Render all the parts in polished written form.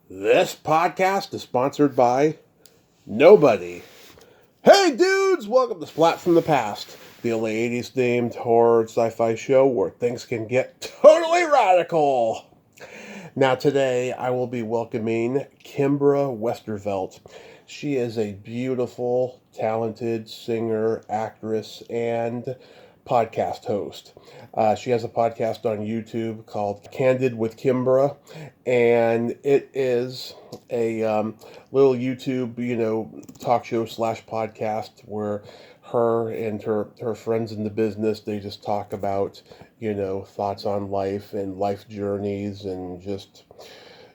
This podcast is sponsored by nobody. Hey dudes, welcome to Splat from the Past, the only 80s themed horror sci-fi show where things can get totally radical. Now today I will be welcoming Kimbra Westervelt. She is a beautiful, talented singer, actress, and podcast host. She has a podcast on YouTube called Candid with Kimbra, and it is a little YouTube, talk show slash podcast where her and her friends in the business, they just talk about, thoughts on life and life journeys and just,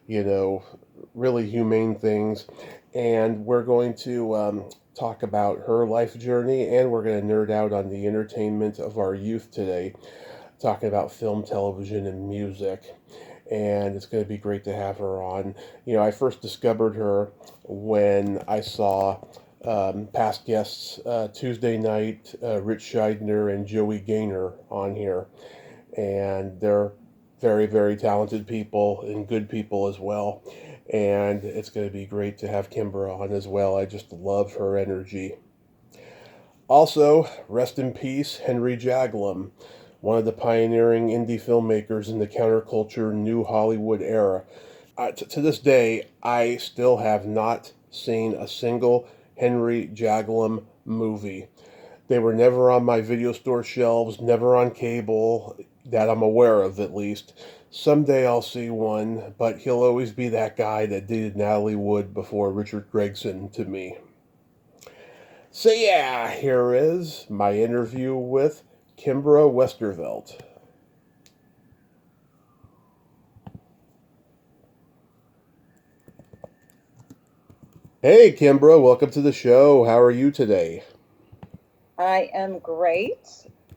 you know, really humane things. And we're going to talk about her life journey, and we're going to nerd out on the entertainment of our youth today, talking about film, television, and music. And it's going to be great to have her on. I first discovered her when I saw past guests Tuesday night, Rich Scheidner and Joey Gaynor on here. And they're very, very talented people and good people as well. And it's going to be great to have Kimbra on as well. I just love her energy. Also, rest in peace, Henry Jaglom, one of the pioneering indie filmmakers in the counterculture New Hollywood era. To this day, I still have not seen a single Henry Jaglom movie. They were never on my video store shelves, never on cable, that I'm aware of at least. Someday I'll see one, but he'll always be that guy that dated Natalie Wood before Richard Gregson to me. So yeah, here is my interview with Kimbra Westervelt. Hey Kimbra, welcome to the show. How are you today? I am great.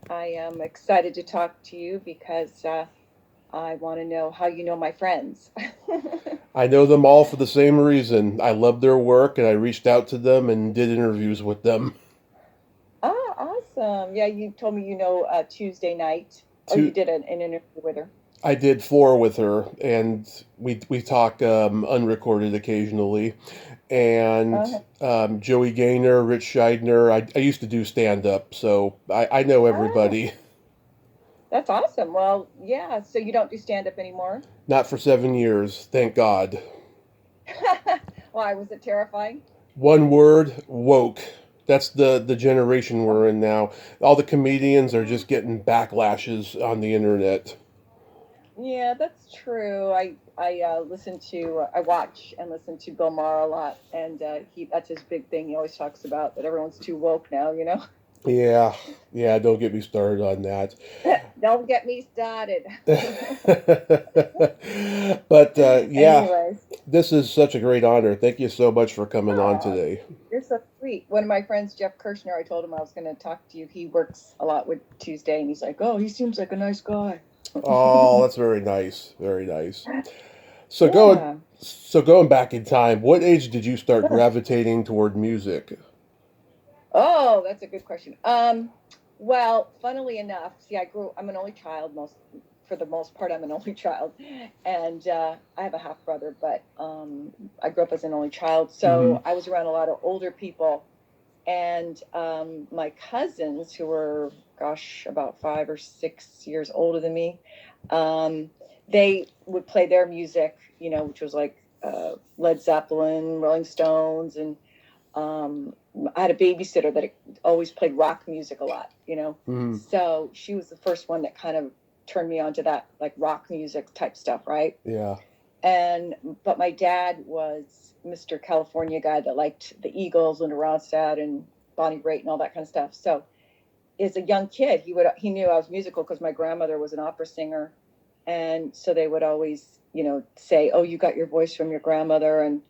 I am excited to talk to you because I want to know how you know my friends. I know them all for the same reason. I love their work and I reached out to them and did interviews with them. Awesome. Yeah, you told me Tuesday night. Oh, you To did an interview with her. I did four with her, and we talk unrecorded occasionally. And Uh, Joey Gaynor, Rich Scheidner. I used to do stand up, so I know oh, everybody. that's awesome. Well, yeah, so you don't do stand up anymore? Not for 7 years, thank God. Why? Was it terrifying? One word, woke. That's the generation we're in now. All the comedians are just getting backlashes on the internet. Yeah, that's true. I watch and listen to Bill Maher a lot, and he that's his big thing. He always talks about that everyone's too woke now. Yeah, yeah, don't get me started on that. Don't get me started. But yeah, Anyways, this is such a great honor. Thank you so much for coming on oh, today. you're so sweet. One of my friends, Jeff Kirshner, I told him I was going to talk to you. He works a lot with Tuesday, and he's like, "Oh, he seems like a nice guy." Oh, that's very nice. Very nice. So going Yeah. so going back in time, what age did you start gravitating toward music? Oh, that's a good question. Well, funnily enough, see, I'm an only child. For the most part, I'm an only child, and I have a half brother, but I grew up as an only child, Hmm. so I was around a lot of older people. And my cousins, who were, gosh, about 5 or 6 years older than me, um, they would play their music, which was like Led Zeppelin, Rolling Stones, and I had a babysitter that always played rock music a lot, Hmm. So she was the first one that kind of turned me on to that like rock music type stuff, right? Yeah. And but my dad was Mr. California guy that liked the Eagles and Ronstadt and Bonnie Raitt and all that kind of stuff. So as a young kid, he knew I was musical because my grandmother was an opera singer, and so they would always say, "Oh, you got your voice from your grandmother," and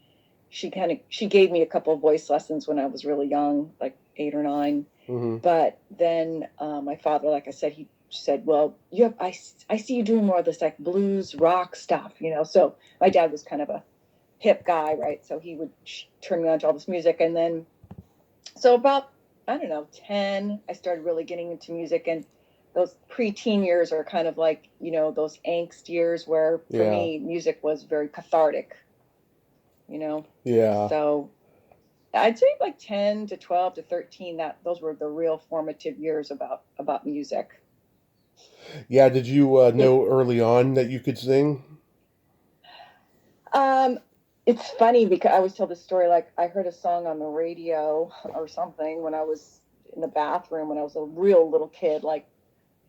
she gave me a couple of voice lessons when I was really young, like 8 or 9. Hmm. But then my father, like I said, he said, "Well, I see you doing more of this like blues rock stuff." So my dad was kind of a hip guy, right? So he would turn me on to all this music, and then so about I don't know 10, I started really getting into music, and those preteen years are kind of like those angst years where for Yeah. me music was very cathartic. you know. Yeah. So I'd say like 10 to 12 to 13, that those were the real formative years about music. Yeah, did you It, know early on that you could sing? um, it's funny because I always tell this story. Like I heard a song on the radio or something when I was in the bathroom when I was a real little kid, like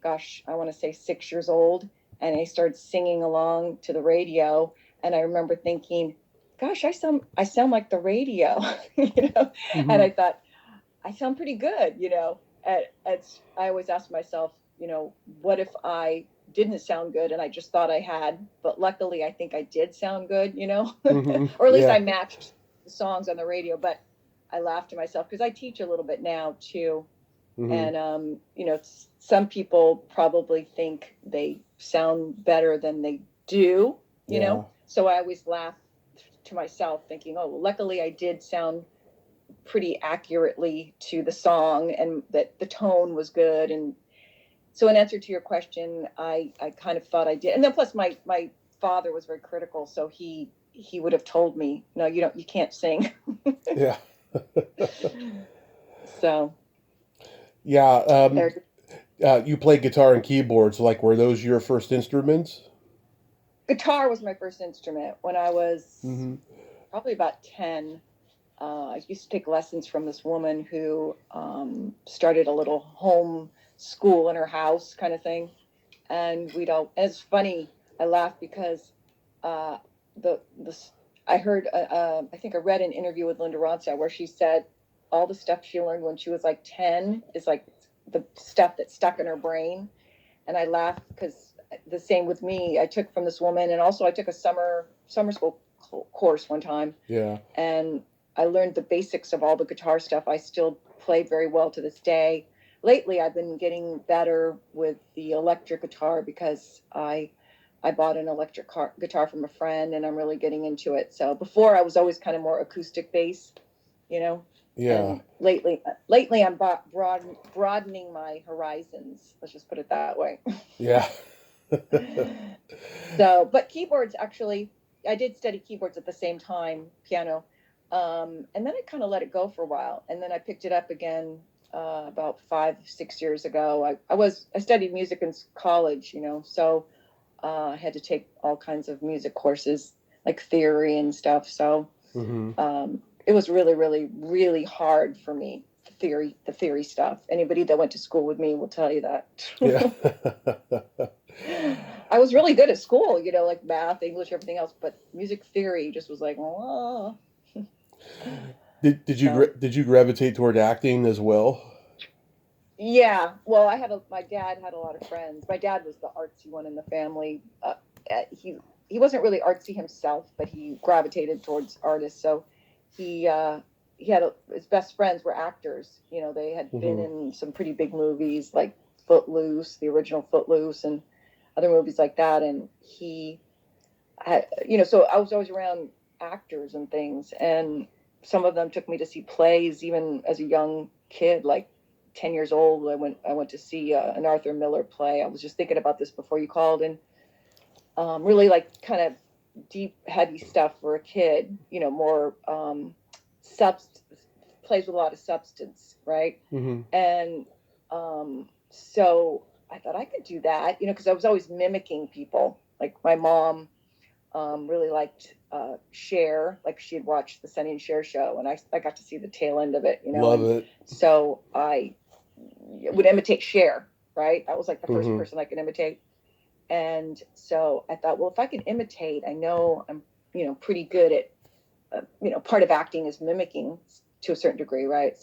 gosh, I want to say 6 years old, and I started singing along to the radio, and I remember thinking, gosh, I sound like the radio, you know, and Hmm. I thought I sound pretty good, you know. I always ask myself, you know, what if I didn't sound good and I just thought I had, but luckily I think I did sound good, you know, Hmm. or at least Yeah. I matched the songs on the radio. But I laughed to myself because I teach a little bit now too, Hmm. and you know, some people probably think they sound better than they do, you Yeah. know. So I always laugh to myself, thinking, "Oh, well, luckily I did sound pretty accurately to the song, and that the tone was good." And so, in answer to your question, I kind of thought I did, and then plus my father was very critical, so he would have told me, "No, you can't sing." Yeah. So Yeah. there's You play guitar and keyboards. Like, were those your first instruments? guitar was my first instrument when I was Hmm. probably about 10. I used to take lessons from this woman who started a little home school in her house kind of thing. And it's funny, I laugh because uh, the I heard, I think I read an interview with Linda Ronstadt where she said all the stuff she learned when she was like 10 is like the stuff that stuck in her brain. And I laughed because the same with me. I took from this woman, and also I took a summer school course one time, Yeah. and I learned the basics of all the guitar stuff. I still play very well to this day. Lately, I've been getting better with the electric guitar because I bought an electric guitar from a friend, and I'm really getting into it. So before, I was always kind of more acoustic bass, you know. Yeah. And lately, I'm broadening my horizons. Let's just put it that way. Yeah. So, but keyboards actually, I did study keyboards at the same time, piano, and then I kind of let it go for a while, and then I picked it up again about 5, 6 years ago. I studied music in college, you know, so I had to take all kinds of music courses like theory and stuff. So Hmm. it was really, really, really hard for me. The theory stuff. Anybody that went to school with me will tell you that. Yeah. I was really good at school, you know, like math, English, everything else, but music theory just was like, oh. So Did you gravitate toward acting as well? yeah, well, my dad had a lot of friends. My dad was the artsy one in the family. He wasn't really artsy himself, but he gravitated towards artists. So he his best friends were actors. You know, they had been Hmm. in some pretty big movies like Footloose, the original Footloose, and other movies like that. And he had, you know, so I was always around actors and things, and some of them took me to see plays even as a young kid, like 10 years old. I went to see an Arthur Miller play. I was just thinking about this before you called, and really like kind of deep, heavy stuff for a kid, you know, more plays with a lot of substance, right? Hmm. And so I thought I could do that, you know, because I was always mimicking people. Like my mom really liked Cher, like she had watched the Sonny and Cher show, and I got to see the tail end of it, you know, Love and it. so I would imitate Cher, right? That was like the first Hmm. person I could imitate. And so I thought, well, if I can imitate, I know I'm, you know, pretty good at, you know, part of acting is mimicking to a certain degree, right?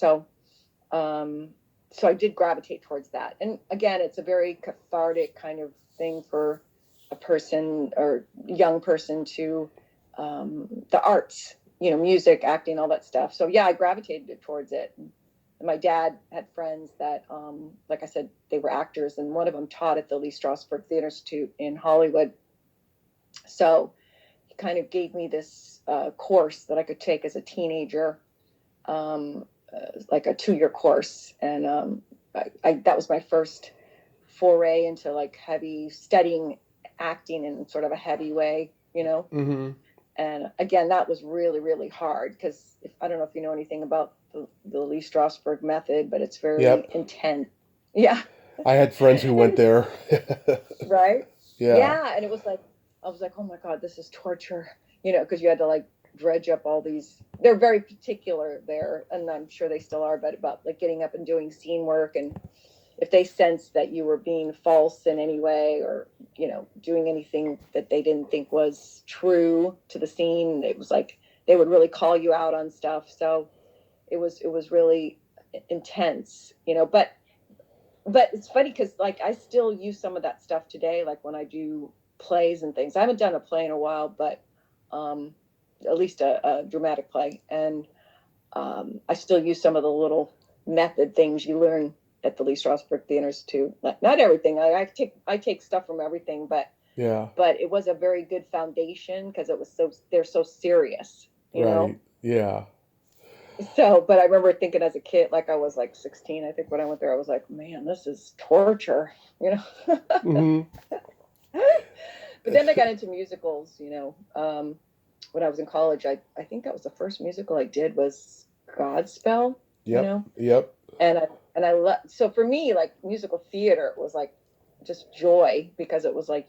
Um, so I did gravitate towards that. And again, it's a very cathartic kind of thing for a person or young person to the arts, you know, music, acting, all that stuff. So yeah, I gravitated towards it. And my dad had friends that, like I said, they were actors, and one of them taught at the Lee Strasberg Theater Institute in Hollywood. So he kind of gave me this course that I could take as a teenager, like a 2 year course, and that was my first foray into like heavy studying acting in sort of a heavy way, you know. Hmm. And again, that was really, really hard because I don't know if you know anything about the Lee Strasberg method, but it's very Yep. intense. Yeah. I had friends who went there. Right. Yeah. Yeah. And it was like, I was like, oh my God, this is torture, because you had to like dredge up all these, they're very particular there. And I'm sure they still are, but about like getting up and doing scene work. And if they sensed that you were being false in any way or, doing anything that they didn't think was true to the scene, it was like, they would really call you out on stuff. So it was really intense, but it's funny because like I still use some of that stuff today, like when I do plays and things. I haven't done a play in a while, but um, at least a dramatic play, and I still use some of the little method things you learn at the Lee Strasberg Theater Institute. Not everything. I take stuff from everything, but Yeah. it was a very good foundation because they're so serious, Right. Yeah. So, but I remember thinking as a kid, like I was like 16, I think when I went there, I was like, man, this is torture, you know. Hmm. But then I got into musicals, when I was in college. I think that was the first musical I did was Godspell, Yep. Yep. and I love. So for me, like musical theater was like just joy because it was like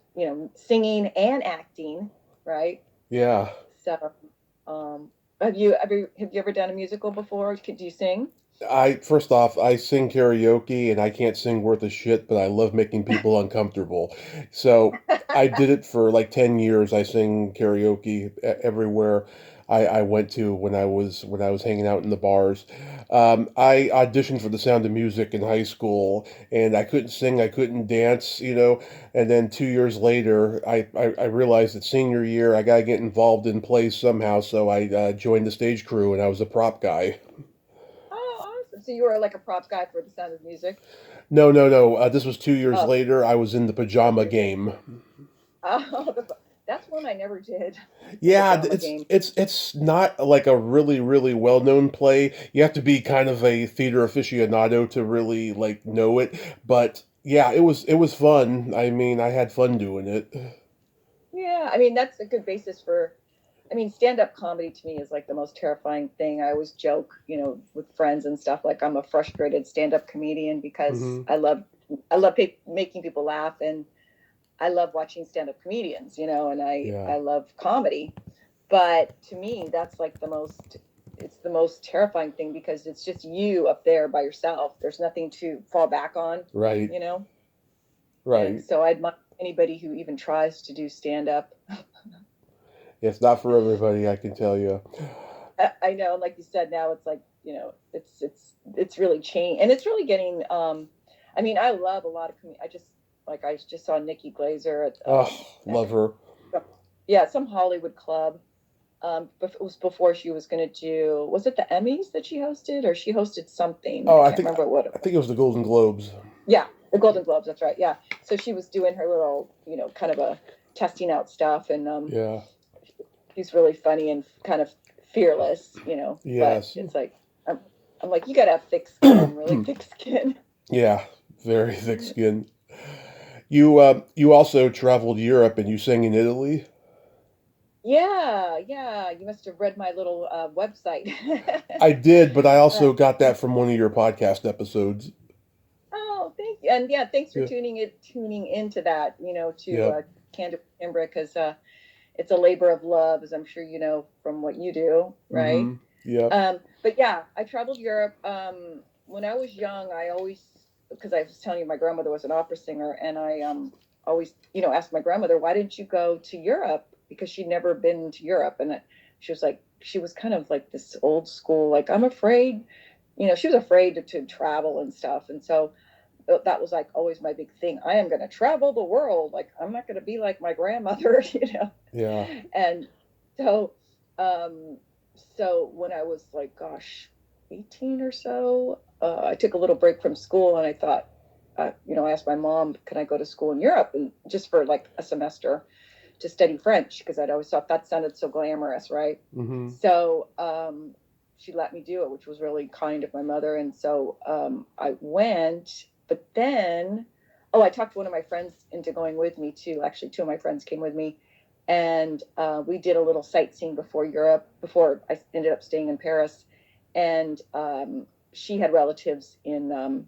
singing and acting, right? Yeah. So, have you ever done a musical before? Do you sing? I first off, I sing karaoke and I can't sing worth a shit, but I love making people uncomfortable. So I did it for like 10 years. I sing karaoke everywhere I went to when I was hanging out in the bars. I auditioned for The Sound of Music in high school, and I couldn't sing, I couldn't dance, And then 2 years later, I realized that senior year I gotta get involved in plays somehow, so I joined the stage crew and I was a prop guy. Oh, awesome. So you were like a prop guy for The Sound of Music? No, no, no. This was 2 years Oh, later. I was in the pajama okay. game. Oh, that's one I never did. The Yeah, pajama it's game. it's it's not like a really really well known play. You have to be kind of a theater aficionado to really like know it. But yeah, it was fun. I mean, I had fun doing it. Yeah, I mean that's a good basis for. I mean, stand-up comedy to me is like the most terrifying thing. I always joke, with friends and stuff, like I'm a frustrated stand-up comedian because Hmm. I love making people laugh, and I love watching stand-up comedians, and Yeah, I love comedy. But to me, that's like it's the most terrifying thing because it's just you up there by yourself. There's nothing to fall back on, right, you know? And right. so I admire anybody who even tries to do stand up. It's not for everybody, I can tell you. I know, like you said, now it's like, it's really changed and it's really getting, I mean, I love a lot of, I just saw Nikki Glazer Oh, love her. yeah, some Hollywood club. But it was before she was going to do, was it the Emmys that she hosted or she hosted something? Oh, I I can't think remember what it I was. think it was the Golden Globes. Yeah, the Golden Globes. That's right. Yeah. So she was doing her little, kind of a testing out stuff. And Yeah. she's really funny and kind of fearless, but Yes. it's like, I'm like, you got to have thick skin, really thick skin. Yeah. Very thick skin. You also traveled Europe and you sang in Italy. Yeah. Yeah. You must have read my little website. I did, but I uh, also got that from one of your podcast episodes. Oh, thank you. And yeah, thanks for Yeah. tuning into that, to Yep. Candid Kimbra, because it's a labor of love, as I'm sure you know from what you do, right? Mm-hmm. Yep. But yeah, I traveled Europe. When I was young, I always, because I was telling you, my grandmother was an opera singer, and I always, asked my grandmother, why didn't you go to Europe? Because she'd never been to Europe, and she was like, she was kind of like this old school, like I'm afraid, she was afraid to travel and stuff, and so that was like always my big thing. I am going to travel the world. Like I'm not going to be like my grandmother, Yeah. And so, um, so when I was like, gosh, 18 or so, I took a little break from school and I thought, I asked my mom, can I go to school in Europe and just for like a semester to study French? Because I'd always thought that sounded so glamorous, right? Mm-hmm. So, she let me do it, which was really kind of my mother. And so, I went, but then, I talked one of my friends into going with me too. Actually, two of my friends came with me, And we did a little sightseeing before I ended up staying in Paris. And she had relatives in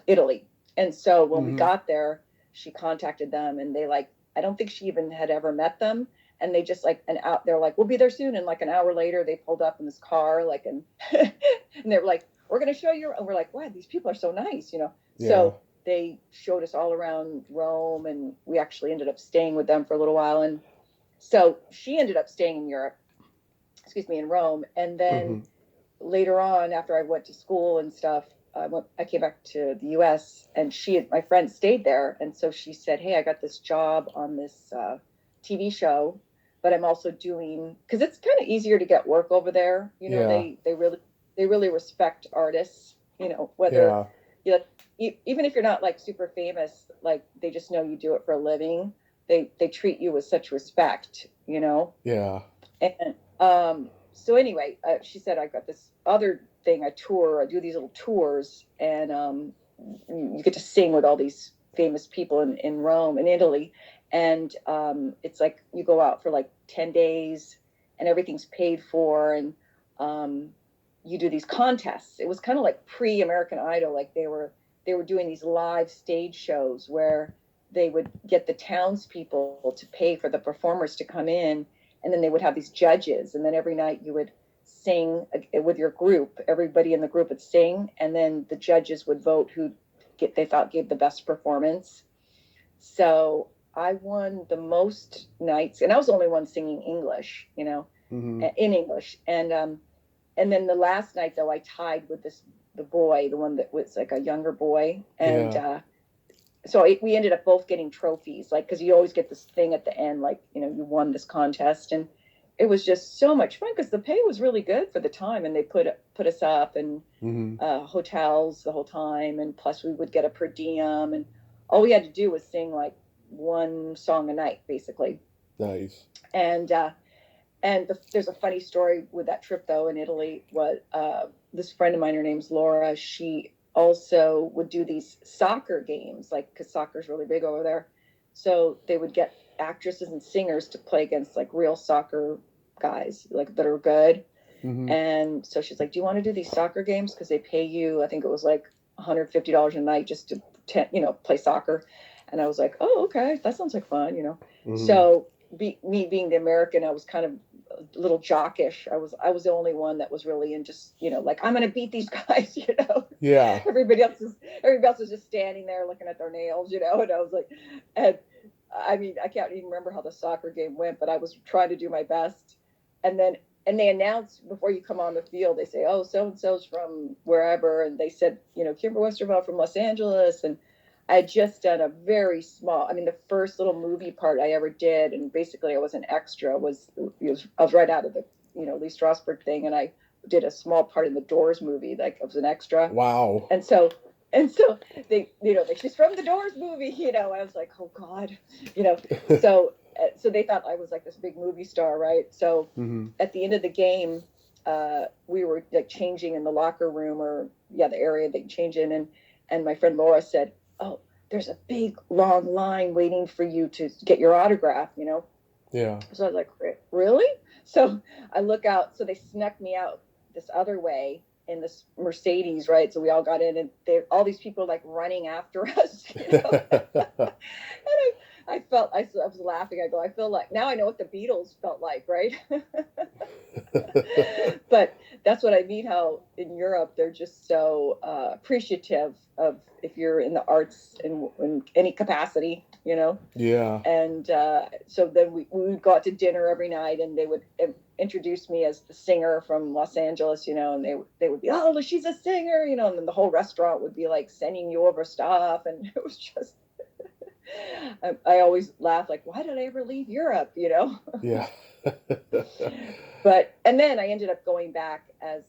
Italy. And so when we got there, she contacted them, and they like, I don't think she even had ever met them. And they just like they're like, we'll be there soon. And like an hour later, they pulled up in this car, like, and and they were like, we're going to show you. And we're like, wow, these people are so nice, you know? Yeah. So they showed us all around Rome, and we actually ended up staying with them for a little while. And so she ended up staying in Rome. And then later on, after I went to school and stuff, I came back to the U.S. and my friend stayed there. And so she said, hey, I got this job on this TV show, but I'm also doing, because it's kind of easier to get work over there. You know, they really respect artists, you know, whether you like, even if you're not like super famous, like they just know you do it for a living. They treat you with such respect, you know? Yeah. And so anyway, she said, I got this other thing, I do these little tours, and you get to sing with all these famous people in Rome and Italy. And it's like you go out for like 10 days and everything's paid for. And you do these contests. It was kind of like pre-American Idol. Like they were doing these live stage shows where they would get the townspeople to pay for the performers to come in, and then they would have these judges, and then every night you would sing with your group. Everybody in the group would sing, and then the judges would vote who they thought gave the best performance. So I won the most nights, and I was the only one singing English, you know, in English. And then the last night though, I tied with the boy, the one that was like a younger boy, and so we ended up both getting trophies, like, because you always get this thing at the end, like, you know, you won this contest. And it was just so much fun because the pay was really good for the time, and they put us up in hotels the whole time, and plus we would get a per diem, and all we had to do was sing like one song a night, basically. Nice. And there's a funny story with that trip though in Italy. This friend of mine, her name's Laura, she also would do these soccer games, like, because soccer's really big over there. So they would get actresses and singers to play against like real soccer guys, like, that are good. And so she's like, do you want to do these soccer games? Because they pay you, I think it was like $150 a night just to play soccer. And I was like, oh, okay, that sounds like fun, you know. So me being the American, I was kind of a little jockish. I was the only one that was really in, just, you know, like, I'm gonna beat these guys, you know. Yeah. Everybody else is just standing there looking at their nails, you know. And I was like, and I mean, I can't even remember how the soccer game went, but I was trying to do my best. And they announce before you come on the field, they say, oh, so and so's from wherever, and they said, you know, Kimbra Westervelt from Los Angeles. And I had just done a very small, I mean, the first little movie part I ever did, and basically I was an extra, I was right out of the, you know, Lee Strasberg thing, and I did a small part in the Doors movie, like I was an extra. Wow. And so they, you know, she's from the Doors movie, you know. I was like, oh God, you know. So they thought I was like this big movie star, right? So at the end of the game, we were like changing in the locker room, or the area they change in, and my friend Laura said, oh, there's a big long line waiting for you to get your autograph, you know. Yeah. So I was like, really? So I look out, so they snuck me out this other way in this Mercedes, right? So we all got in, and all these people like running after us, you know? And I was laughing. I feel like now I know what the Beatles felt like, right? But that's what I mean, how in Europe they're just so appreciative of if you're in the arts in any capacity, you know. Yeah. And so then we would go out to dinner every night, and they would introduce me as the singer from Los Angeles, you know, and they would be, oh, she's a singer, you know, and then the whole restaurant would be like sending you over stuff, and it was just I always laugh, like, why did I ever leave Europe, you know? Yeah. And then I ended up going back as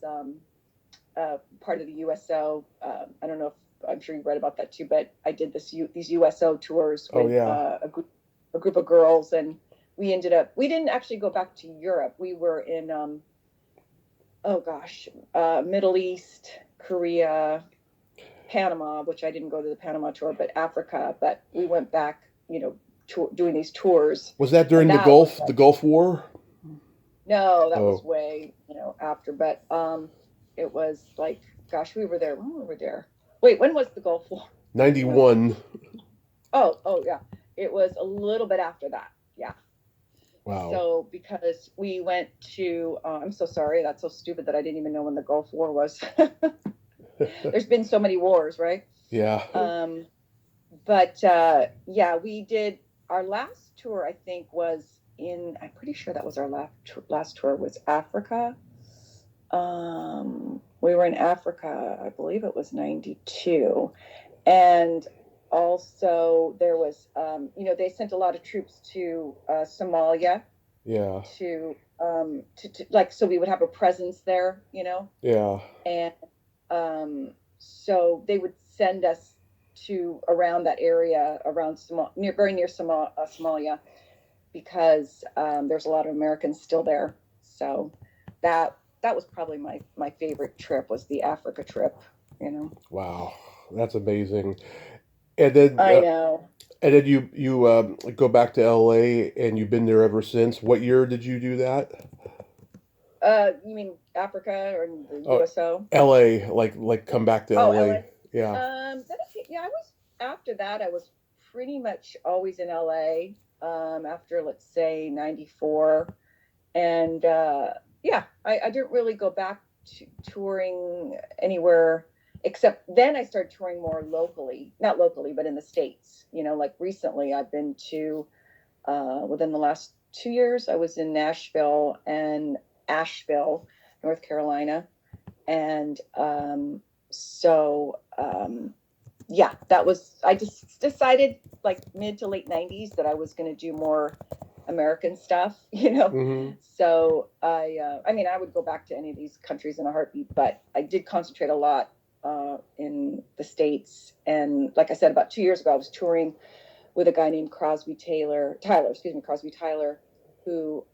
part of the USO. I don't know if, I'm sure you read about that too, but I did these USO tours with a group of girls, and we didn't actually go back to Europe. We were in, Middle East, Korea, Panama, which I didn't go to the Panama tour, but Africa. But we went back, you know, doing these tours, Was that and during that was The like, Gulf War? no, that was Oh, way, after. But it was like, gosh, we were there. When were we there? Wait, when was the Gulf War? Do you know? 91. Oh, yeah. It was a little bit after that. Yeah. Wow. So because we went to, I'm so sorry. That's so stupid that I didn't even know when the Gulf War was. There's been so many wars, right? Yeah. Um, but yeah, we did our last tour. I think was in. I'm pretty sure that was our last tour was Africa. We were in Africa. I believe it was '92, and also there was, they sent a lot of troops to Somalia Yeah. to like, so we would have a presence there, Yeah. and so they would send us to around that area around very near Somalia, because there's a lot of Americans still there. So that was probably my favorite trip, was the Africa trip. Wow. That's amazing. And then I know. you go back to LA and you've been there ever since. What year did you do that? You mean Africa or the Oh, USO? LA, like come back to Oh, LA. LA. Yeah. Yeah, I was after that. I was pretty much always in LA. After, let's say, '94, and yeah, I didn't really go back to touring anywhere, except then I started touring more locally, not locally, but in the States. Like recently, I've been to within the last 2 years, I was in Nashville and Asheville, North Carolina, and yeah, that was, I just decided like mid to late '90s that I was going to do more American stuff. Mm-hmm. So I mean, I would go back to any of these countries in a heartbeat, but I did concentrate a lot in the States. And like I said, about 2 years ago, I was touring with a guy named Crosby Tyler, who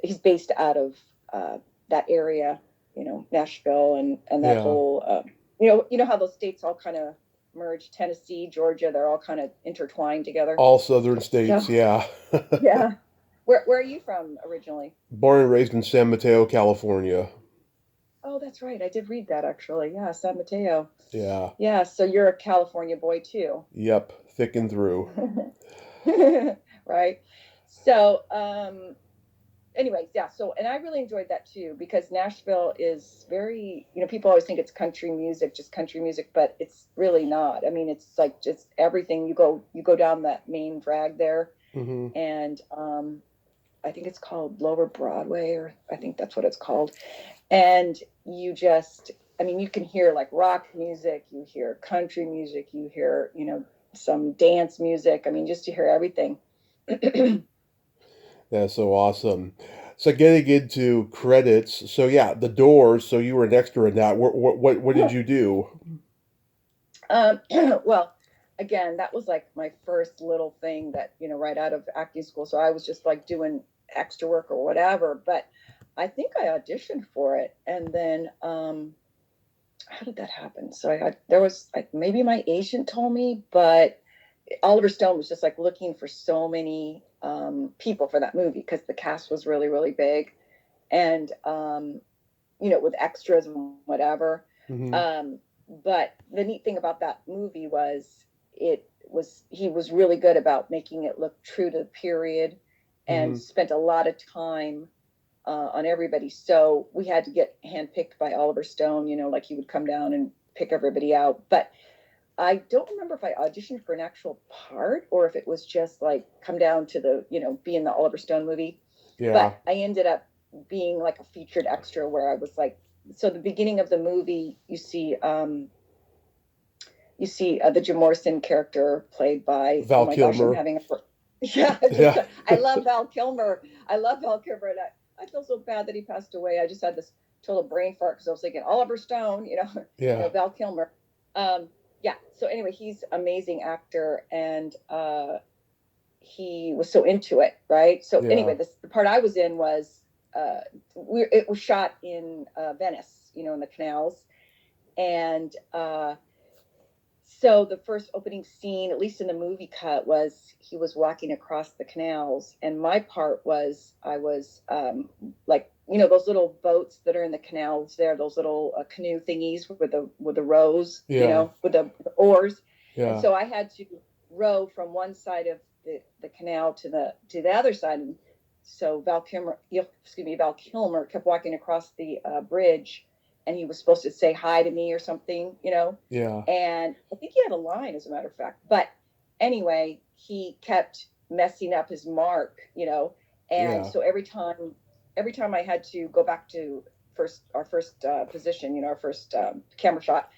he's based out of that area, Nashville and that Yeah. whole, how those states all kind of merge, Tennessee, Georgia, they're all kind of intertwined together. All southern So states, yeah. yeah, where are you from originally? Born and raised in San Mateo, California. Oh, that's right. I did read that actually. Yeah, San Mateo. Yeah. Yeah, so you're a California boy too. Yep. Thick and through. Right. So anyways, yeah, so, and I really enjoyed that too, because Nashville is very, people always think it's country music, just country music, but it's really not. I mean, it's like just everything. You go down that main drag there, Mm-hmm. and I think it's called Lower Broadway, or I think that's what it's called. And you just, I mean, you can hear like rock music, you hear country music, you hear, some dance music. I mean, just to hear everything. That's so awesome. So getting into credits, so yeah, The Doors. So you were an extra in that. What did you do? Well, again, that was like my first little thing that, right out of acting school. So I was just like doing extra work or whatever. But I think I auditioned for it. And then, how did that happen? So there was like, maybe my agent told me, but Oliver Stone was just like looking for so many people for that movie, because the cast was really, really big. And, with extras and whatever. Mm-hmm. Um, but the neat thing about that movie was he was really good about making it look true to the period, and Mm-hmm. spent a lot of time on everybody. So we had to get handpicked by Oliver Stone, like he would come down and pick everybody out. But I don't remember if I auditioned for an actual part, or if it was just like come down to be in the Oliver Stone movie. Yeah. But I ended up being like a featured extra, where I was like, so the beginning of the movie, you see the Jim Morrison character played by, oh Val my gosh, I'm Kilmer. having a, yeah, Yeah. I love Val Kilmer. I love Val Kilmer, and I feel so bad that he passed away. I just had this total brain fart, because I was thinking Oliver Stone, Yeah. Val Kilmer. Yeah. So anyway, he's an amazing actor, and he was so into it, right? So Yeah. anyway, the part I was in was it was shot in Venice, in the canals, and So the first opening scene, at least in the movie cut, was he was walking across the canals, and my part was I was like, those little boats that are in the canals there, those little canoe thingies with the rows, Yeah. with the oars, and Yeah. so I had to row from one side of the canal to the other side, and so Val Kilmer kept walking across the bridge, and he was supposed to say hi to me or something, Yeah. and I think he had a line, as a matter of fact. But anyway, he kept messing up his mark, and Yeah. so every time I had to go back to our first position, our first camera shot,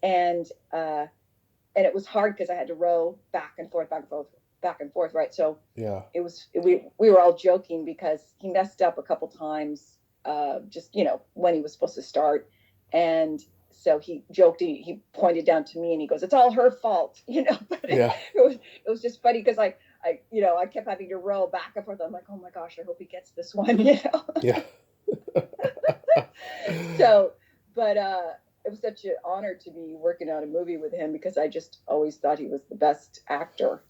and and it was hard because I had to row back and forth, back and forth, back and forth, right? So Yeah. we were all joking because he messed up a couple times, just when he was supposed to start, and so he joked. He pointed down to me and he goes, "It's all her fault," But Yeah. it was just funny because I kept having to row back and forth. I'm like, oh my gosh, I hope he gets this one. Yeah. So, but it was such an honor to be working on a movie with him because I just always thought he was the best actor.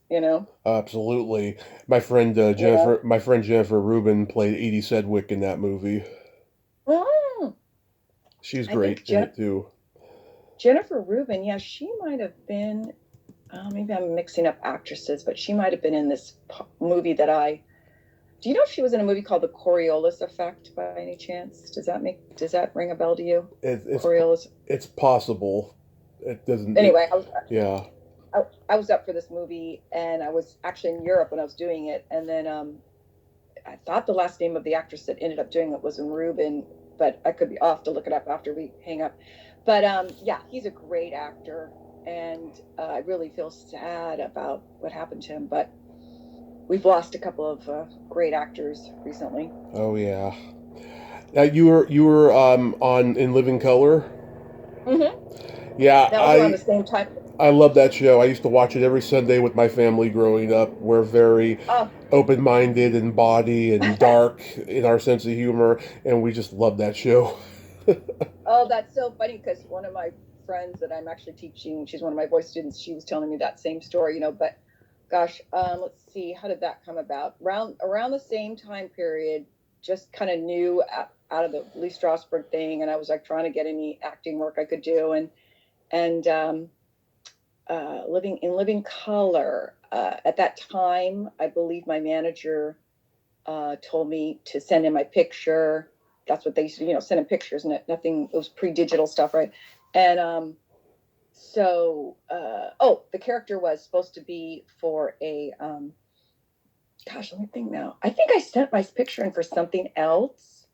Absolutely. My friend Jennifer Rubin played Edie Sedgwick in that movie. Mm, She's I think great in it too. Jennifer Rubin, yeah, she might have been. Maybe I'm mixing up actresses, but she might have been in this movie that I. Do you know if she was in a movie called The Coriolis Effect by any chance? Does that ring a bell to you? It's Coriolis. it's possible. It doesn't. Anyway, Yeah. I was up for this movie, and I was actually in Europe when I was doing it, and then I thought the last name of the actress that ended up doing it was in Rubin, but I could be off to look it up after we hang up. But yeah, he's a great actor, and I really feel sad about what happened to him. But we've lost a couple of great actors recently. Oh yeah. You were on In Living Color. Mm-hmm. Yeah, That was around the same time. I love that show. I used to watch it every Sunday with my family growing up. We're very Oh, open-minded and body and dark in our sense of humor, and we just love that show. oh, that's so funny because one of my friends that I'm actually teaching, she's one of my voice students. She was telling me that same story, But gosh, let's see, how did that come about? Around the same time period, just kind of new out of the Lee Strasberg thing, and I was like trying to get any acting work I could do, and living color. At that time, I believe my manager told me to send in my picture. That's what they used to, send in pictures, and nothing. It was pre-digital stuff, right? And so the character was supposed to be for a gosh, let me think now. I think I sent my picture in for something else.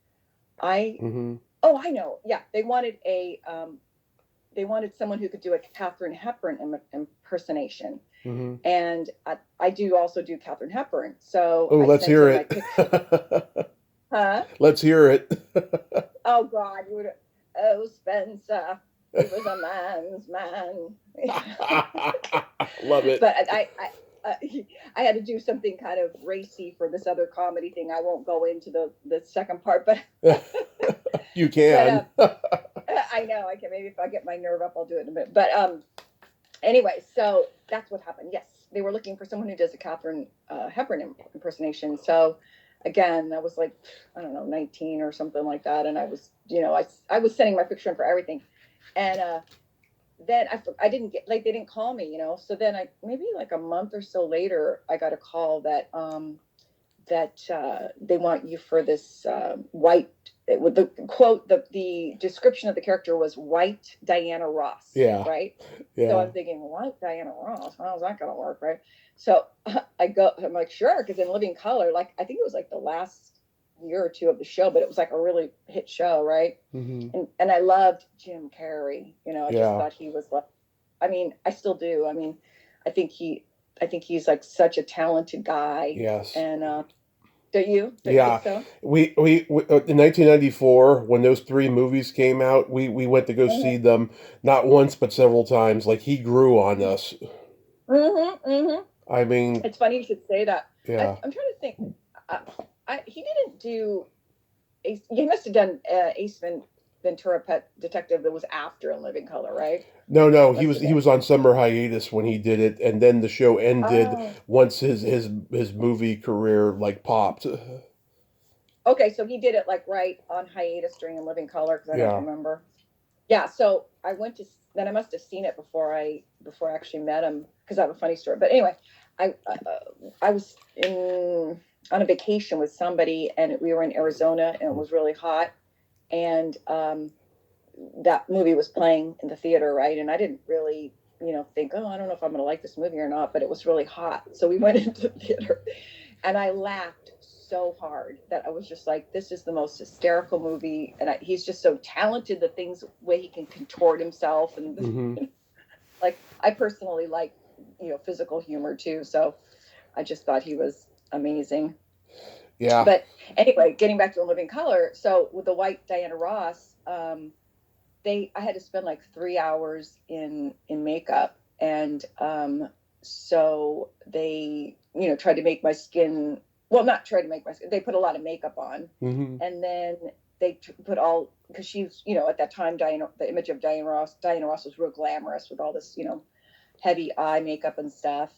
Mm-hmm. I know. Yeah, they wanted someone who could do a Katharine Hepburn impersonation. Mm-hmm. And I do also do Katharine Hepburn. So Oh, I let's sent hear in my it. picture. Huh? Let's hear it. Oh God, you would. Oh, Spencer, he was a man's man. Love it. But I had to do something kind of racy for this other comedy thing. I won't go into the second part, but You can. I know I can. Maybe if I get my nerve up, I'll do it in a minute. But anyway, so that's what happened. Yes, they were looking for someone who does a Katharine Hepburn impersonation. So again, I was like, I don't know, 19 or something like that, and I was, I was sending my picture in for everything, and then I didn't get, like, they didn't call me, So then maybe like a month or so later, I got a call that they want you for this white. With the quote, the description of the character was white Diana Ross. Yeah. Right. Yeah. So I'm thinking, white Diana Ross. How's that gonna work, right? So I'm like, sure, because in Living Color, like I think it was like the last year or two of the show, but it was like a really hit show, right? Mm-hmm. And I loved Jim Carrey. I just thought he was like, I mean, I still do. I mean, I think he's like such a talented guy. Yes. And don't you Yeah. think so? We in 1994 when those three movies came out, we went to go see them not once but several times. Like he grew on us. Mm-hmm. Mm-hmm. I mean, it's funny you should say that. Yeah. I'm trying to think. He didn't do Ace. He must have done Ace Ventura Pet Detective that was after In Living Color, right? No, he Must was have he been. was on summer hiatus when he did it, and then the show ended Oh, once his movie career like popped. okay. So he did it like right on hiatus during In Living Color because I don't Yeah. remember. Yeah. So I went to then I must have seen it before I actually met him because I have a funny story. But anyway, I was in on a vacation with somebody and we were in Arizona and it was really hot and that movie was playing in the theater, right? And I didn't really, think, oh, I don't know if I'm going to like this movie or not, but it was really hot. So we went into the theater and I laughed so hard that I was just like, this is the most hysterical movie. And he's just so talented, the things, way he can contort himself. And Hmm. like, I personally like, physical humor too. So I just thought he was amazing. Yeah. But anyway, getting back to A Living Color. So with the white Diana Ross, I had to spend like 3 hours in makeup, and so they tried to make my skin, well, not try to make my skin, they put a lot of makeup on, Hmm. and then they put all, because she's, at that time, the image of Diana Ross was real glamorous with all this, heavy eye makeup and stuff.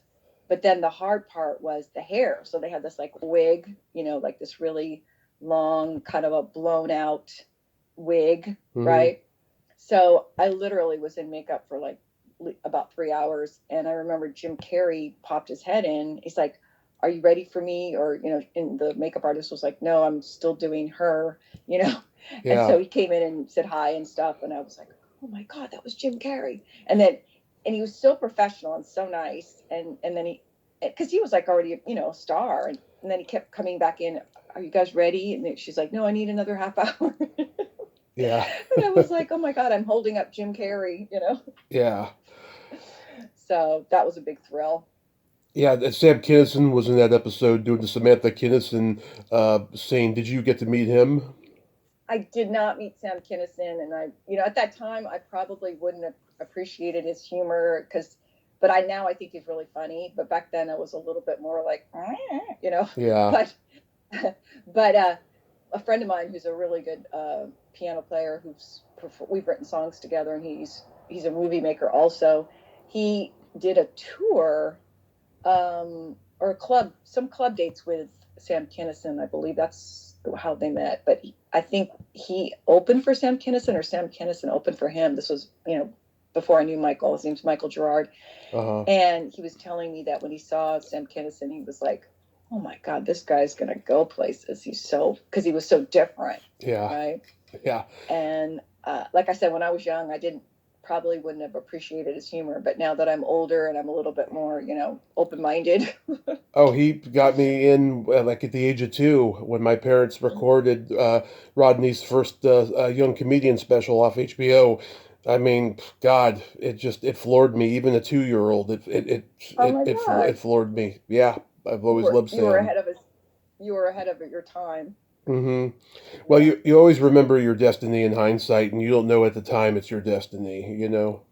But then the hard part was the hair, so they had this like wig, like this really long kind of a blown out wig, Hmm. right? So I literally was in makeup for like about 3 hours. And I remember Jim Carrey popped his head in. He's like, are you ready for me? Or, and the makeup artist was like, no, I'm still doing her, you know? And Yeah. so he came in and said hi and stuff. And I was like, oh my God, that was Jim Carrey. And he was so professional and so nice. And then because he was like already, a star. And then he kept coming back in. Are you guys ready? And she's like, no, I need another half hour. Yeah. And I was like, oh my God, I'm holding up Jim Carrey. Yeah. So that was a big thrill. Yeah, Sam Kinison was in that episode doing the Samantha Kinison scene. Did you get to meet him? I did not meet Sam Kinison. And at that time, I probably wouldn't have appreciated his humor but I think he's really funny. But back then I was a little bit more like, Yeah. but, but a friend of mine who's a really good piano player we've written songs together, and he's a movie maker also. He did a tour or some club dates with Sam Kinison. I believe that's how they met. But I think he opened for Sam Kinison, or Sam Kinison opened for him. This was, before I knew Michael. His name's Michael Gerard. Uh-huh. And he was telling me that when he saw Sam Kinison, he was like, oh my God, this guy's going to go places. Because he was so different. Yeah. Right. Yeah. And like I said, when I was young, probably wouldn't have appreciated his humor. But now that I'm older and I'm a little bit more, open-minded. Oh, he got me in like at the age of 2 when my parents recorded Rodney's first young comedian special off HBO. I mean, God, it floored me. Even a 2-year old, Oh my it God. floored me. Yeah, I've always loved You were Sam. ahead of his you were ahead of your time. Hmm. Well, Yeah. you always remember your destiny in hindsight, and you don't know at the time it's your destiny. You know.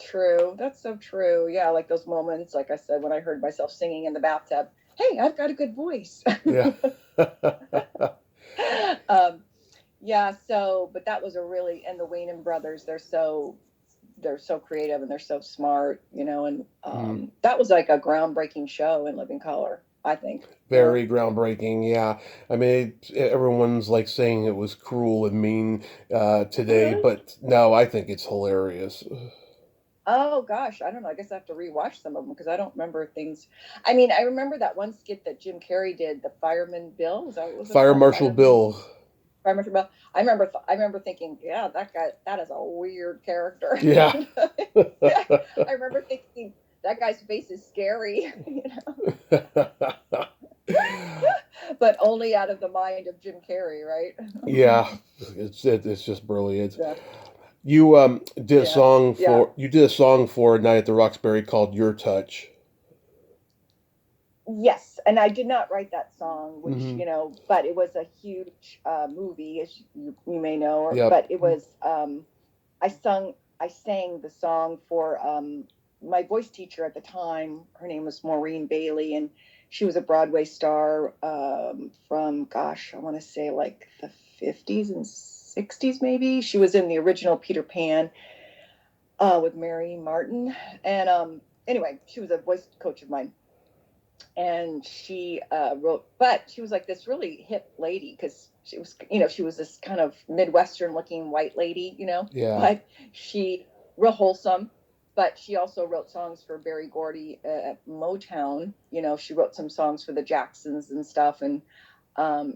True. That's so true. Yeah, like those moments, like I said, when I heard myself singing in the bathtub, hey, I've got a good voice. Yeah. um, yeah, but that was and the Wayne brothers, they're so creative and they're so smart, and Mm. that was like a groundbreaking show in Living Color, I think. Very groundbreaking, yeah. I mean, everyone's like saying it was cruel and mean today, Really? but no, I think it's hilarious. Oh gosh, I don't know. I guess I have to rewatch some of them because I don't remember things. I mean, I remember that one skit that Jim Carrey did, the Fireman Bill. Was that what was it Fire called? Marshal Bill. Fireman Bill. I remember thinking, yeah, that guy, that is a weird character. Yeah. I remember thinking that guy's face is scary, but only out of the mind of Jim Carrey, right? Yeah, it's just brilliant. Yeah, You yeah, yeah. did a song for Night at the Roxbury called Your Touch. Yes, and I did not write that song, which Hmm. but it was a huge movie, as you may know. Yep. But it was I sang the song for my voice teacher at the time. Her name was Maureen Bailey, and she was a Broadway star from, gosh, I want to say like the 50s and 60s maybe. She was in the original Peter Pan with Mary Martin. And anyway, she was a voice coach of mine. And she wrote, but she was like this really hip lady because she was, she was this kind of Midwestern looking white lady, Yeah. but she real wholesome. But she also wrote songs for Berry Gordy at Motown. She wrote some songs for the Jacksons and stuff. And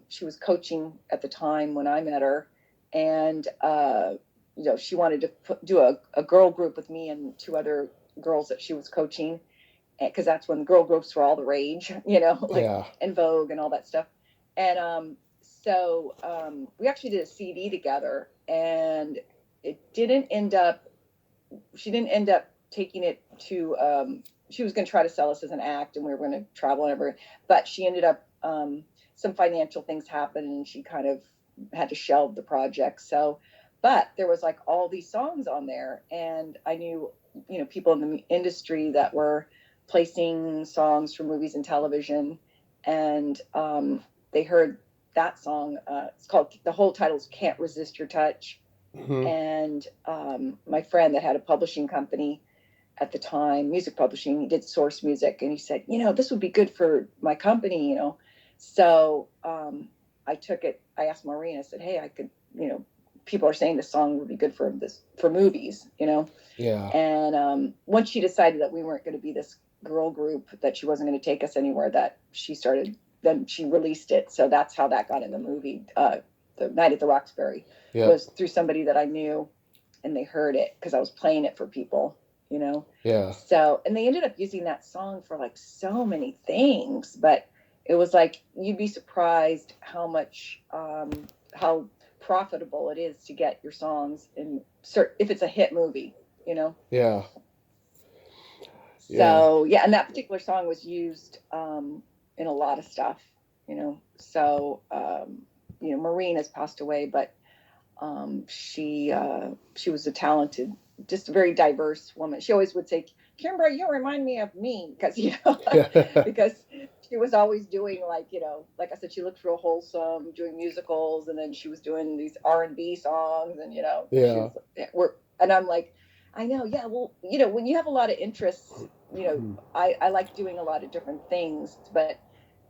she was coaching at the time when I met her. And, she wanted to do a girl group with me and two other girls that she was coaching, because that's when girl groups were all the rage, in Vogue and all that stuff. And so we actually did a CD together, and it didn't end up. She didn't end up taking it to. She was going to try to sell us as an act, and we were going to travel and everything. But she ended up. Some financial things happened, and she kind of had to shelve the project. So, but there was like all these songs on there, and I knew, people in the industry that were placing songs for movies and television, and they heard that song. It's called, the whole title is "Can't Resist Your Touch." Mm-hmm. And my friend that had a publishing company at the time, music publishing, he did Source Music, and he said, this would be good for my company. So I took it. I asked Maureen. I said, hey, I could, people are saying this song would be good for movies. Yeah. And once she decided that we weren't going to be this girl group, that she wasn't going to take us anywhere, that then she released it. So that's how that got in the movie. The Night at the Roxbury was through somebody that I knew, and they heard it because I was playing it for people, Yeah. So, and they ended up using that song for like so many things, but it was like, you'd be surprised how much, how profitable it is to get your songs if it's a hit movie, Yeah. So yeah, and that particular song was used in a lot of stuff, So Maureen has passed away, but she was a talented, just a very diverse woman. She always would say, "Kimbra, you remind me of me," because because she was always doing like I said, she looked real wholesome, doing musicals, and then she was doing these R&B songs, and and I'm like, I know, yeah, well, when you have a lot of interests, I like doing a lot of different things, but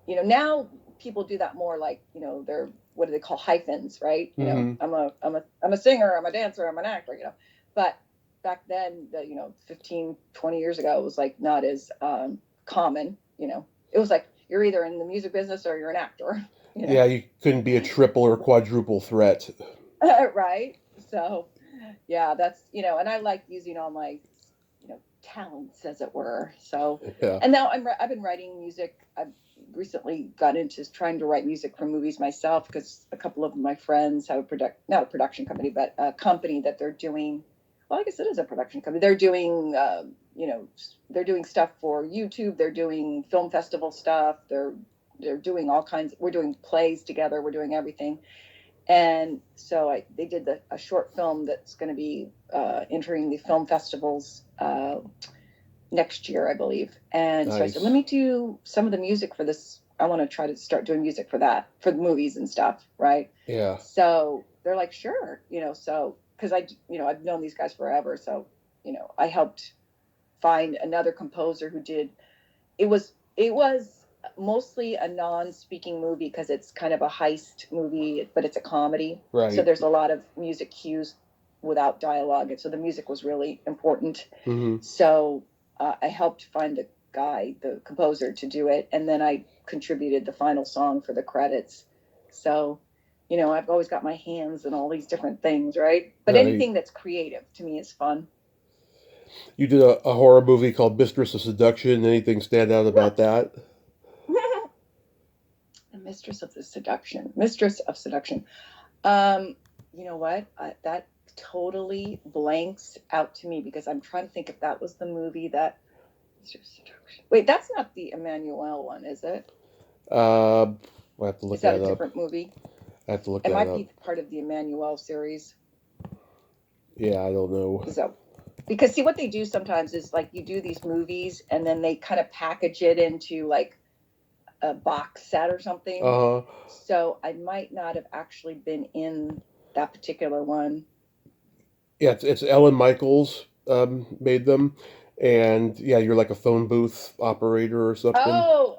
now people do that more, like they're, what do they call, hyphens, right? I'm a singer, I'm a dancer, I'm an actor, but back then, 15, 20 years ago, it was like not as common. It was like you're either in the music business or you're an actor. Yeah, you couldn't be a triple or quadruple threat. Right. So yeah, that's, and I like using all my talents, as it were. So and now I've been writing music. I've recently got into trying to write music for movies myself, because a couple of my friends have not a production company, but a company that they're doing. Well, I guess it is a production company. They're doing, they're doing stuff for YouTube. They're doing film festival stuff. They're doing all kinds. We're doing plays together. We're doing everything. And so they did a short film that's going to be entering the film festivals next year, I believe. And nice. So I said, let me do some of the music for this. I want to try to start doing music for that, for the movies and stuff, right? Yeah. So they're like, sure, so because I've known these guys forever, so I helped find another composer who did. It was mostly a non-speaking movie, because it's kind of a heist movie, but it's a comedy. Right. So there's a lot of music cues without dialogue, and so the music was really important. Mm-hmm. So I helped find the guy, the composer, to do it, and then I contributed the final song for the credits. So, I've always got my hands in all these different things, right? But anything that's creative to me is fun. You did a horror movie called Mistress of Seduction. Anything stand out about that? Mistress of Seduction. You know what? That totally blanks out to me, because I'm trying to think if that was the movie that. Wait, that's not the Emmanuel one, is it? We'll have to look that up. Is that a different movie? I have to look that up. It might be part of the Emmanuel series. Yeah, I don't know. Because see, what they do sometimes is, like, you do these movies and then they kind of package it into like a box set or something. Uh-huh. So I might not have actually been in that particular one. Yeah, it's Ellen Michaels made them, and yeah, you're like a phone booth operator or something. Oh, oh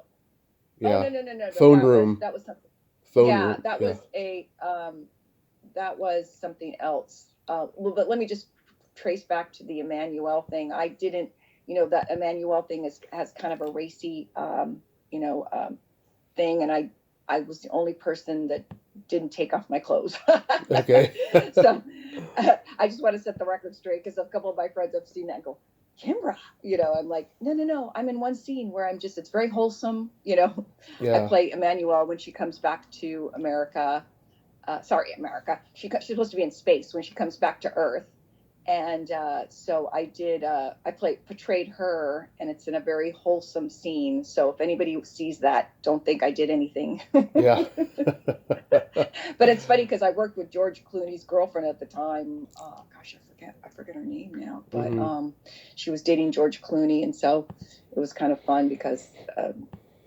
Yeah, no. phone room, That was something. phone Yeah, room. that Yeah. was something else. Well, but let me just trace back to the Emmanuel thing. I didn't, that Emmanuel thing has kind of a racy, you know, thing, and I was the only person that didn't take off my clothes. Okay. So I just want to set the record straight because a couple of my friends have seen that and go, Kimbra, I'm like, no, I'm in one scene where it's very wholesome. I Yeah. play Emmanuel when she comes back to America. Sorry, America. She's supposed to be in space when she comes back to Earth, and so I did. I portrayed her, and it's in a very wholesome scene. So if anybody sees that, don't think I did anything. Yeah. But it's funny because I worked with George Clooney's girlfriend at the time. Oh gosh, I forget her name now, but Mhm. she was dating George Clooney, and so it was kind of fun because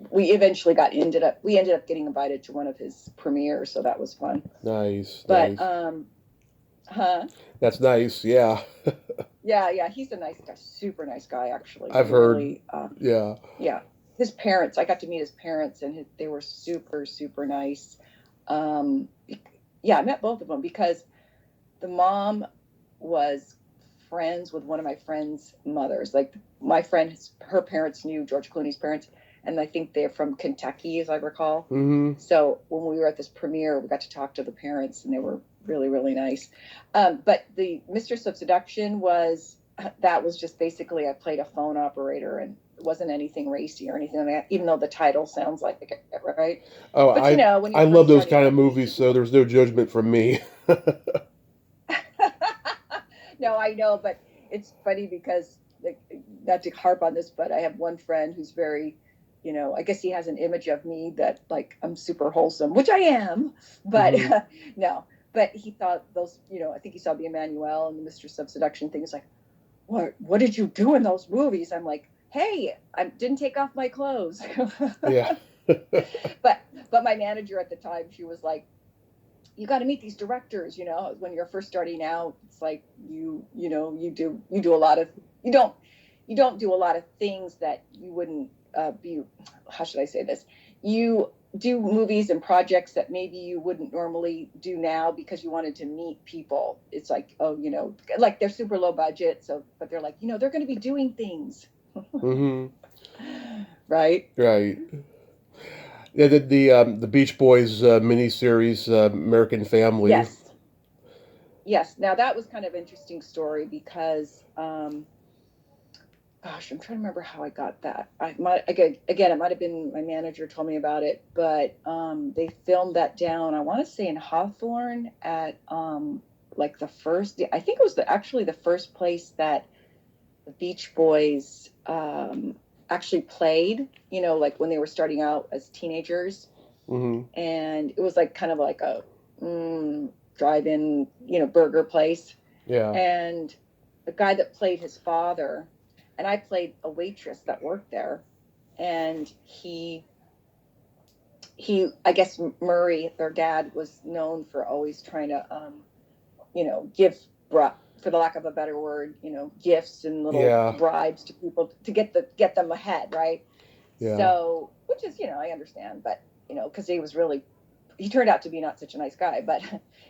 we eventually ended up getting invited to one of his premieres, so that was fun. Nice, But nice. huh? That's nice. Yeah. Yeah, he's a nice guy, super nice guy, actually. I've heard. Really, Yeah. yeah. His parents, I got to meet his parents, and they were super, super nice. Um, yeah, I met both of them because the mom was friends with one of my friend's mothers. Like my friend, her parents knew George Clooney's parents, and I think they're from Kentucky, as I recall. Hmm. So when we were at this premiere, we got to talk to the parents, and they were really, really nice. But the Mistress of Seduction was just basically I played a phone operator, and it wasn't anything racy or anything like that, even though the title sounds like it, right? Oh, But when I you're love first those starting kind of out, you movies, do so there's no judgment from me. No, I know, but it's funny because, like, not to harp on this, but I have one friend who's very, I guess he has an image of me that like I'm super wholesome, which I am, but Hmm. no. But he thought those, I think he saw the Emmanuel and the Mistress of Seduction thing. He's like, what did you do in those movies? I'm like, hey, I didn't take off my clothes. Yeah. but my manager at the time, she was like, you got to meet these directors, when you're first starting out. It's like you do a lot of you don't do a lot of things that you wouldn't be, how should I say this, you do movies and projects that maybe you wouldn't normally do now because you wanted to meet people. It's like, oh, like they're super low budget, so but they're like, they're going to be doing things. Hmm. Right. Right. Yeah, the Beach Boys miniseries, American Family. Yes, now that was kind of interesting story because gosh, I'm trying to remember how I got that. I might again, it might have been my manager told me about it, but they filmed that down. I want to say in Hawthorne at like the first. I think it was actually the first place that the Beach Boys actually played. Like when they were starting out as teenagers, Hmm. and it was like kind of like a drive-in, burger place, Yeah. and the guy that played his father, and I played a waitress that worked there, and I guess Murray, their dad, was known for always trying to give, for the lack of a better word, gifts and little Yeah. bribes to people to get them ahead, right? Yeah. So, which is, I understand, but because he turned out to be not such a nice guy, but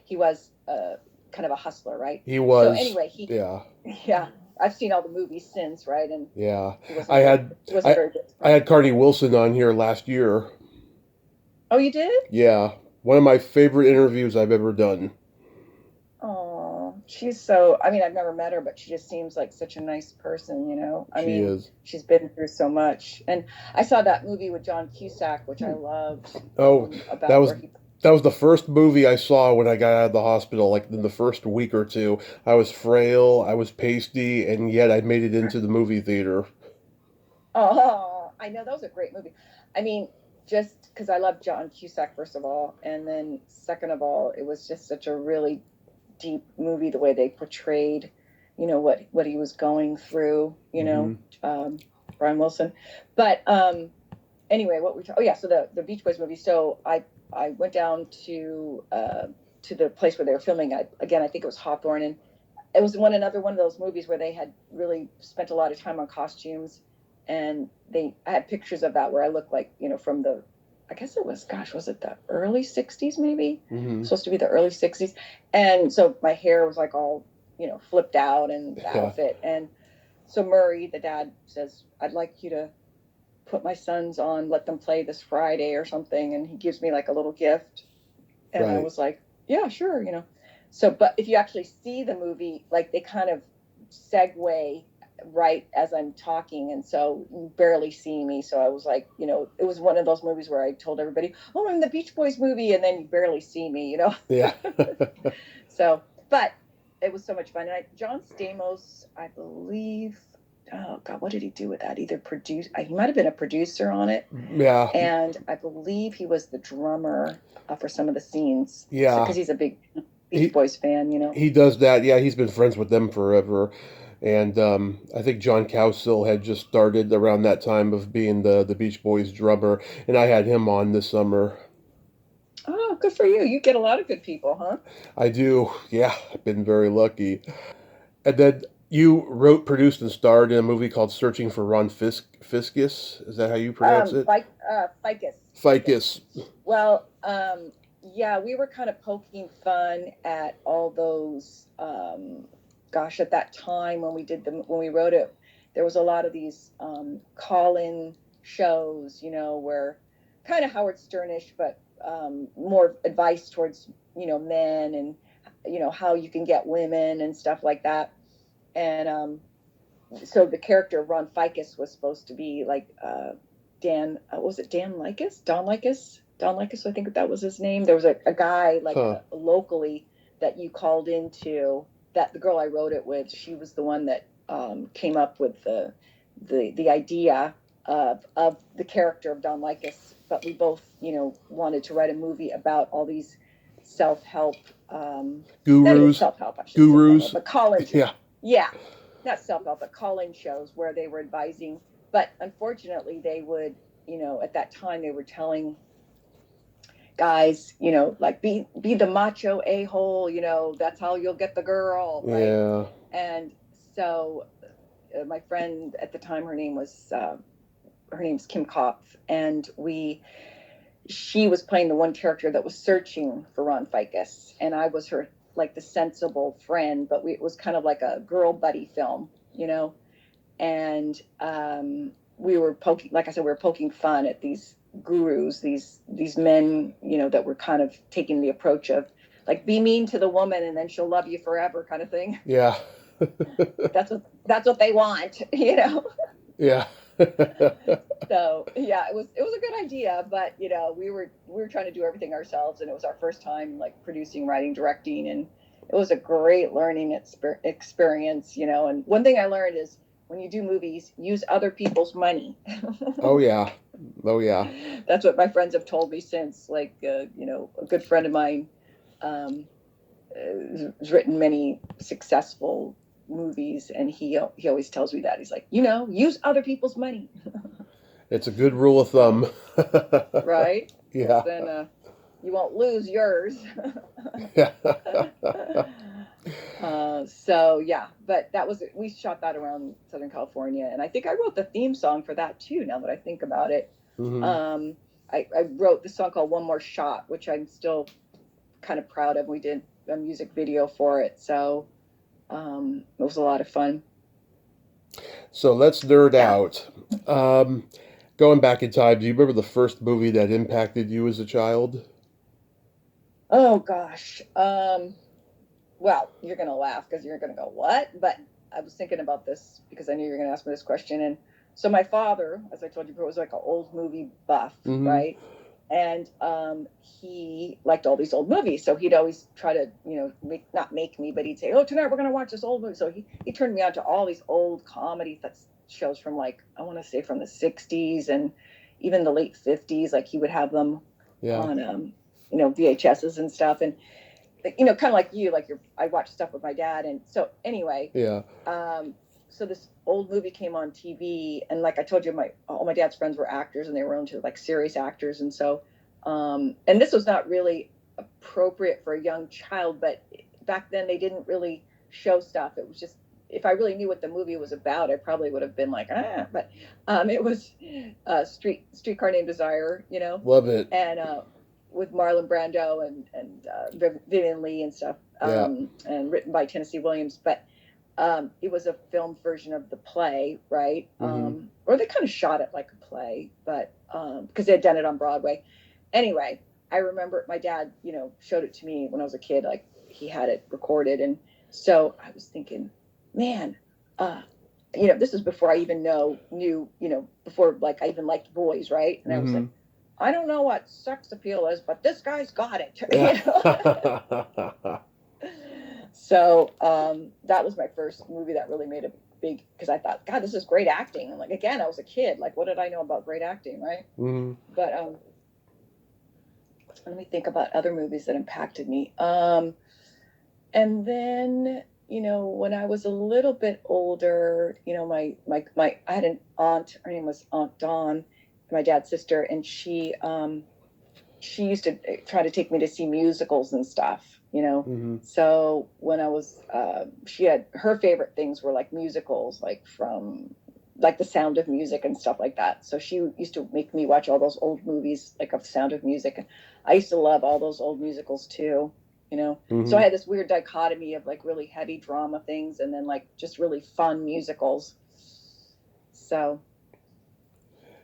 he was kind of a hustler, right? He So was. anyway, Yeah. yeah, I've seen all the movies since, right? And Yeah. he I had wasn't I very good. I had Carney Wilson on here last year. Oh, you did? Yeah. One of my favorite interviews I've ever done. Oh, she's so, I mean, I've never met her,. But she just seems like such a nice person. I She mean, is. she's been through so much. And I saw that movie with John Cusack, which I loved, Oh, that about was where he, that was the first movie I saw when I got out of the hospital. Like in the first week or two, I was frail, I was pasty, and yet I made it into the movie theater. oh, I know that was a great movie. I mean, just because I love John Cusack, first of all. And then second of all, it was just such a really deep movie, the way they portrayed, what he was going through, Hmm. Brian Wilson. But anyway, what we oh yeah, so the Beach Boys movie. So I went down to to the place where they were filming. I think it was Hawthorne, and it was another one of those movies where they had really spent a lot of time on costumes, and I had pictures of that where I looked like, from the, I guess it was, gosh, was it the early 60s maybe? Mm-hmm. Supposed to be the early 60s. And so my hair was like all, flipped out, and the outfit. And so Murray, the dad, says, I'd like you to put my sons on, let them play this Friday or something. And he gives me like a little gift. And I was like, yeah, sure, So, but if you actually see the movie, like they kind of segue right as I'm talking, and so you barely see me. So I was like, it was one of those movies where I told everybody, oh, I'm in the Beach Boys movie, and then you barely see me, Yeah. So, but it was so much fun. And John Stamos, I believe, oh God, what did he do with that? Either produce, he might have been a producer on it. Yeah. And I believe he was the drummer for some of the scenes. Yeah. Because he's a big Beach Boys fan, He does that. Yeah, he's been friends with them forever. And I think John Cowsill had just started around that time of being the Beach Boys drummer, and I had him on this summer. Oh, good for you. You get a lot of good people, huh? I do. Yeah, I've been very lucky. And then you wrote, produced, and starred in a movie called Searching for Ron Fiskus. Is that how you pronounce it? Ficus. Ficus. Well, yeah, we were kind of poking fun at all those. Gosh, at that time when we wrote it, there was a lot of these call-in shows, where kind of Howard Sternish, but more advice towards men, and how you can get women and stuff like that. And so the character of Ron Ficus was supposed to be like Dan. Was it Dan Likas? Don Likas? Don Likas, I think that was his name. There was a guy like locally that you called into. That the girl I wrote it with, she was the one that came up with the idea of the character of Don Likas. But we both, wanted to write a movie about all these self-help gurus. Self-help, I should gurus. say, but college. Yeah. Not self-help, but call-in shows where they were advising. But unfortunately, they would, at that time, they were telling guys, like be the macho a-hole, that's how you'll get the girl, right? Yeah. And so my friend at the time, her name's Kim Kopf, and she was playing the one character that was searching for Ron Ficus, and I was her, like, the sensible friend, but it was kind of like a girl buddy film, and we were poking, like I said, we were poking fun at these gurus, these men, that were kind of taking the approach of like, be mean to the woman and then she'll love you forever, kind of thing. Yeah. that's what they want, Yeah. So yeah, it was a good idea, but we were trying to do everything ourselves, and it was our first time like producing, writing, directing, and it was a great learning experience, and one thing I learned is when you do movies, use other people's money. Oh yeah. That's what my friends have told me since. Like, a good friend of mine has written many successful movies, and he always tells me that. He's like, use other people's money. It's a good rule of thumb. Right? Yeah. Then you won't lose yours. So yeah, but we shot that around Southern California, and I think I wrote the theme song for that too, now that I think about it. Mm-hmm. I wrote the song called One More Shot, which I'm still kind of proud of. We did a music video for it, so it was a lot of fun. So let's nerd out. Going back in time, do you remember the first movie that impacted you as a child? Oh gosh. Well, you're going to laugh because you're going to go, what? But I was thinking about this because I knew you were going to ask me this question. And so my father, as I told you, was like an old movie buff, mm-hmm. right? And he liked all these old movies. So he'd always try to, not make me, but he'd say, oh, tonight we're going to watch this old movie. So he turned me on to all these old comedy shows from, like, I want to say from the 60s and even the late 50s. Like, he would have them on, VHSs and stuff. And, kind of like you, like I watched stuff with my dad. And so anyway, so this old movie came on TV, and like I told you, all my dad's friends were actors, and they were into like serious actors. And so, and this was not really appropriate for a young child, but back then they didn't really show stuff. It was just, if I really knew what the movie was about, I probably would have been like, but it was Streetcar Named Desire, Love it. and with Marlon Brando and Vivian Lee and stuff, Yeah. and written by Tennessee Williams. But it was a filmed version of the play, right? Or they kind of shot it like a play, but because they had done it on Broadway. Anyway, I remember my dad, showed it to me when I was a kid. Like, he had it recorded, and so I was thinking, man, this is before I even knew, before like I even liked boys, right? And I was like, I don't know what sex appeal is, but this guy's got it. So that was my first movie that really made a big, because I thought, God, this is great acting. And like, again, I was a kid. Like, what did I know about great acting, right? But let me think about other movies that impacted me. And then, when I was a little bit older, I had an aunt. Her name was Aunt Dawn, my dad's sister, and she used to try to take me to see musicals and stuff. So when I was, she had, her favorite things were like musicals, like from like The Sound of Music and stuff like that. So she used to make me watch all those old movies, like of Sound of Music. And I used to love all those old musicals too, So I had this weird dichotomy of like really heavy drama things and then like just really fun musicals. So.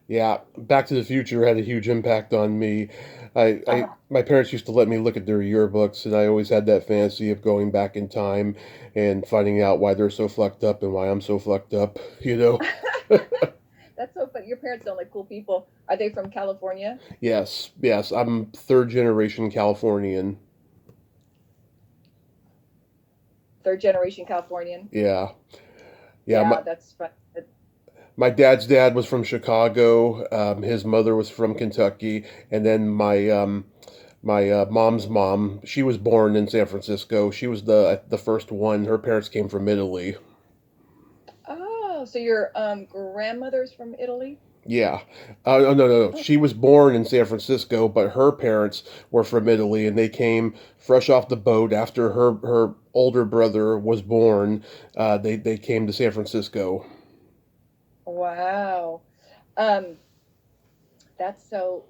Yeah, Back to the Future had a huge impact on me. My parents used to let me look at their yearbooks, and I always had that fantasy of going back in time and finding out why they're so fucked up and why I'm so fucked up, That's so funny. Your parents sound like cool people. Are they from California? Yes, I'm third generation Californian. Third generation Californian? Yeah. That's fun. My dad's dad was from Chicago. His mother was from Kentucky, and then my mom's mom, she was born in San Francisco. She was the first one. Her parents came from Italy. Oh, so your grandmother's from Italy? Yeah. No. She was born in San Francisco, but her parents were from Italy, and they came fresh off the boat after her older brother was born. They came to San Francisco. Wow. That's so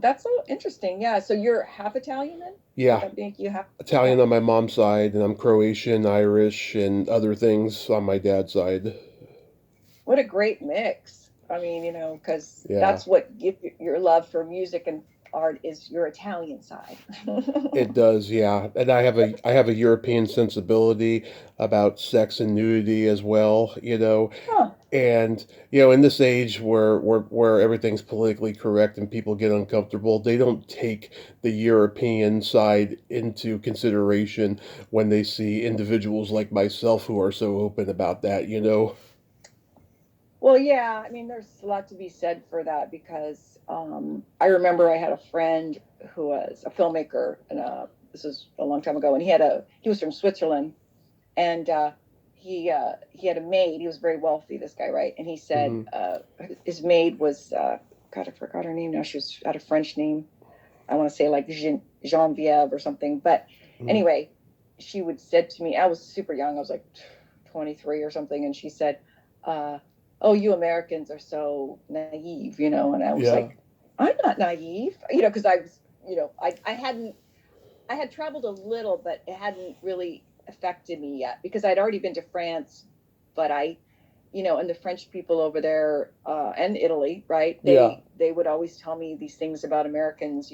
that's so interesting. Yeah. So you're half Italian then? Yeah. That make you half Italian on my mom's side, and I'm Croatian, Irish, and other things on my dad's side. What a great mix. I mean, because that's what your love for music and art is, your Italian side. It does, yeah. And I have a European sensibility about sex and nudity as well, Huh. And in this age where everything's politically correct and people get uncomfortable, they don't take the European side into consideration when they see individuals like myself who are so open about that. Well, yeah, I mean, there's a lot to be said for that because I remember I had a friend who was a filmmaker, and this was a long time ago, and he was from Switzerland, and he had a maid. He was very wealthy, this guy, right? And he said his maid was God, I forgot her name now. She was had a French name. I want to say like Genevieve or something. But anyway, she would said to me, I was super young. I was like 23 or something, and she said, "Oh, you Americans are so naive," And I was like, "I'm not naive," because I was, I had traveled a little, but it hadn't really affected me yet because I'd already been to France, but and the French people over there and Italy, right? They would always tell me these things about Americans,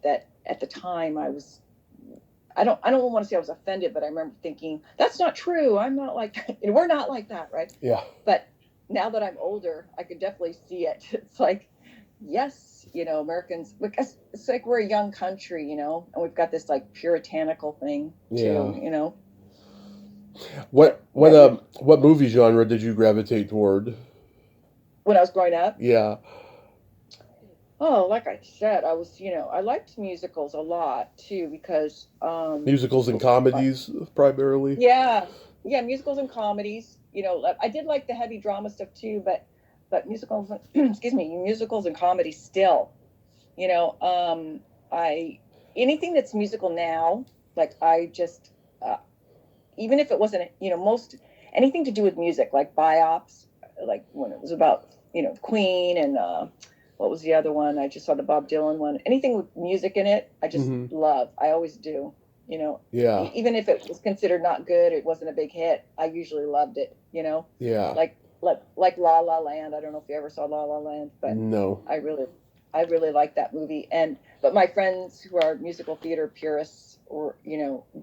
that at the time I don't want to say I was offended, but I remember thinking, that's not true. I'm not like, we're not like that, right? Yeah. But now that I'm older, I could definitely see it. It's like, yes, Americans, because it's like we're a young country, and we've got this like puritanical thing too, What movie genre did you gravitate toward? When I was growing up? Yeah. Oh, like I said, I was, I liked musicals a lot too because Musicals and comedies primarily. Yeah, musicals and comedies. I did like the heavy drama stuff too, but musicals, excuse me, musicals and comedies still. I anything that's musical now, like I just, even if it wasn't, most anything to do with music, like biops, like when it was about, Queen and what was the other one? I just saw the Bob Dylan one. Anything with music in it, I just Hmm. love. I always do. Yeah. Even if it was considered not good, it wasn't a big hit. I usually loved it. Yeah. Like like La La Land. I don't know if you ever saw La La Land, but No. I really I really like that movie. And but my friends who are musical theater purists or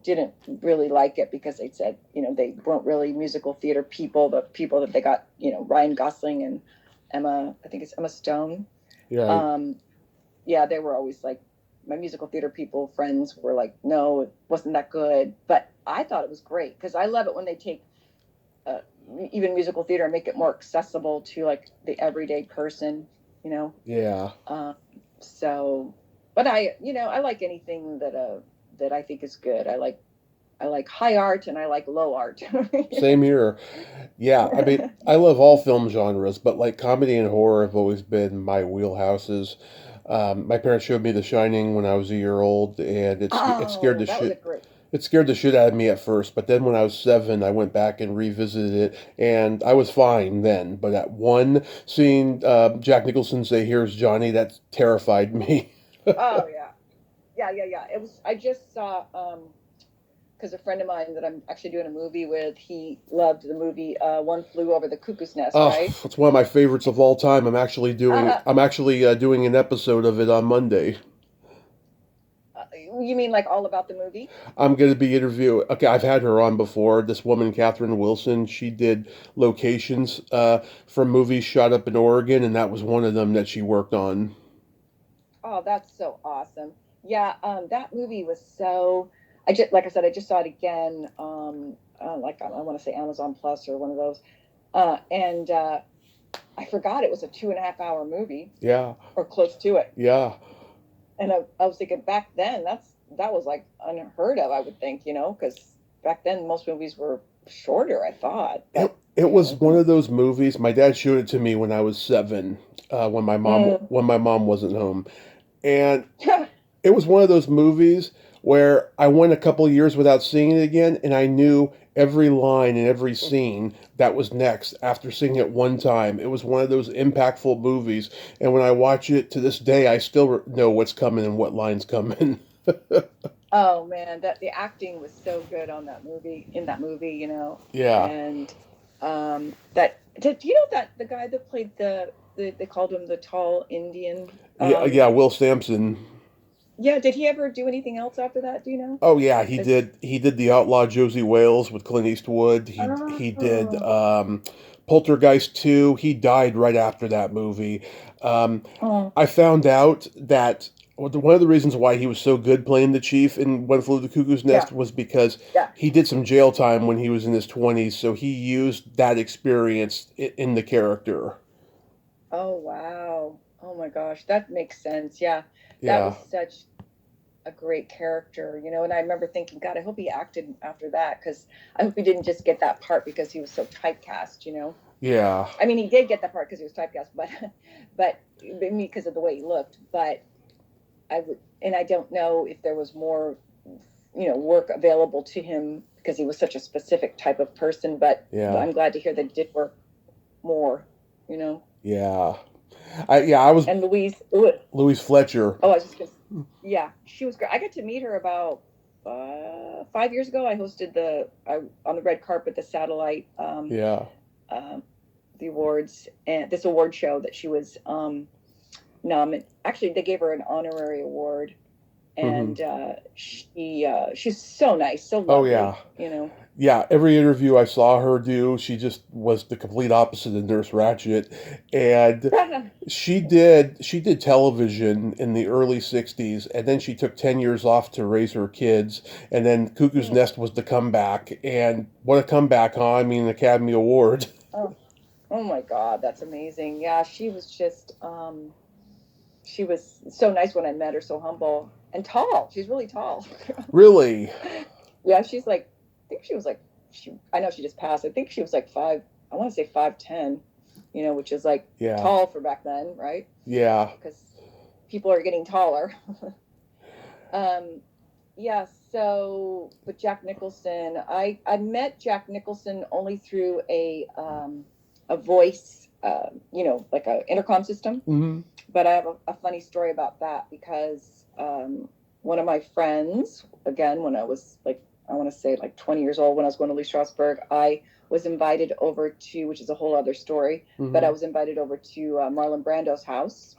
didn't really like it because they said they weren't really musical theater people. The people that they got, Ryan Gosling and I think it's Emma Stone. Yeah. Um, yeah, they were always like, my musical theater people friends were like, no, it wasn't that good. But I thought it was great because I love it when they take uh, even musical theater and make it more accessible to like the everyday person, you know. Yeah. Um, so, but I like anything that I think is good. I like high art and I like low art. Same here. Yeah, I mean, I love all film genres, but like comedy and horror have always been my wheelhouses. My parents showed me The Shining when I was a year old, and Oh, that was a great. it scared the shit out of me at first. But then when I was 7, I went back and revisited it, and I was fine then. But at one, seeing Jack Nicholson say, "Here's Johnny," that terrified me. Oh yeah, yeah. It was. I just saw because a friend of mine that I'm actually doing a movie with, he loved the movie One Flew Over the Cuckoo's Nest, Oh, right? it's one of my favorites of all time. Uh, I'm actually doing an episode of it on Monday. you mean like all about the movie? I'm going to be interviewing. Okay, I've had her on before. This woman, Catherine Wilson, she did locations for movies shot up in Oregon, and that was one of them that she worked on. Oh, that's so awesome. Yeah, that movie was so. I just like I said, I just saw it again. Like I want to say Amazon Plus or one of those, and I forgot it was a 2.5 hour movie Yeah, or close to it. yeah. And I was thinking back then that was like unheard of. I would think, because back then most movies were shorter. I thought, but It was one of those movies. My dad showed it to me when I was 7, mm. when my mom wasn't home, and it was one of those movies where I went a couple of years without seeing it again, and I knew every line and every scene that was next after seeing it one time. It was one of those impactful movies, and when I watch it to this day, I still know what's coming and what lines coming. Oh man, that the acting was so good on that movie in that movie, Yeah, and that did you know that the guy that played they called him the tall Indian. yeah, yeah. Will Sampson. Yeah, did he ever do anything else after that? Do you know? Oh yeah, he 'Cause- did. He did the Outlaw Josie Wales with Clint Eastwood. He did oh, Poltergeist 2. He died right after that movie. Um, oh, I found out that one of the reasons why he was so good playing the chief in One Flew Over the Cuckoo's yeah, Nest was because yeah. he did some jail time when he was in his 20s, so he used that experience in the character. Oh wow. Oh my gosh, that makes sense. Yeah, that Yeah, was such a great character, and I remember thinking, God, I hope he acted after that because I hope he didn't just get that part because he was so typecast. yeah, I mean, he did get that part because he was typecast, but but because of the way he looked. But I would, and I don't know if there was more, work available to him because he was such a specific type of person. But yeah, I'm glad to hear that he did work more. You know, yeah. I was and Louise. Louise Fletcher. Oh, I was just gonna. Yeah, she was great. I got to meet her about 5 years ago. I hosted on the red carpet the satellite Yeah. um, the awards and this award show that she was nominated. Actually, they gave her an honorary award, Hmm. and she's so nice, so Oh yeah. lovely. Yeah, every interview I saw her do, she just was the complete opposite of Nurse Ratchet, and she did television in the early '60s, and then she took 10 years off to raise her kids, and then Cuckoo's Nest was the comeback, and what a comeback, huh? I mean, an Academy Award. Oh, oh my God, that's amazing. Yeah, she was so nice when I met her, so humble and tall. She's really tall. Really? Yeah, she's like, I think she was like, I know she just passed. I think she was like I want to say 5'10", which is like Yeah, tall for back then, right? yeah. Because people are getting taller. Um, yeah. So, but Jack Nicholson, I met Jack Nicholson only through a voice, like a intercom system. Mm-hmm. But I have a funny story about that because one of my friends, again, when I was like, I want to say like 20 years old, when I was going to Lee Strasberg, I was invited over to, which is a whole other story, but I was invited over to Marlon Brando's house.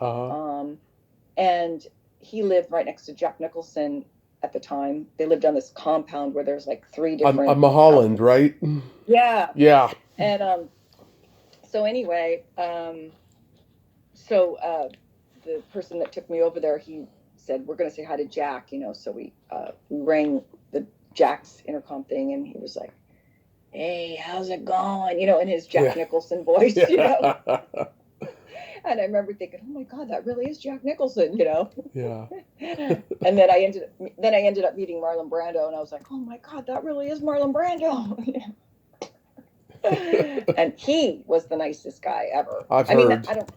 And he lived right next to Jack Nicholson at the time. They lived on this compound where there's like three different A Mulholland, right? Yeah. Yeah. And so anyway, the person that took me over there, he said, we're going to say hi to Jack, so we rang the Jack's intercom thing, and he was like, hey, how's it going? In his Jack Nicholson voice, Yeah. And I remember thinking, oh my God, that really is Jack Nicholson, Yeah. And then I ended up meeting Marlon Brando, and I was like, oh my God, that really is Marlon Brando. And he was the nicest guy ever. I've heard. I don't.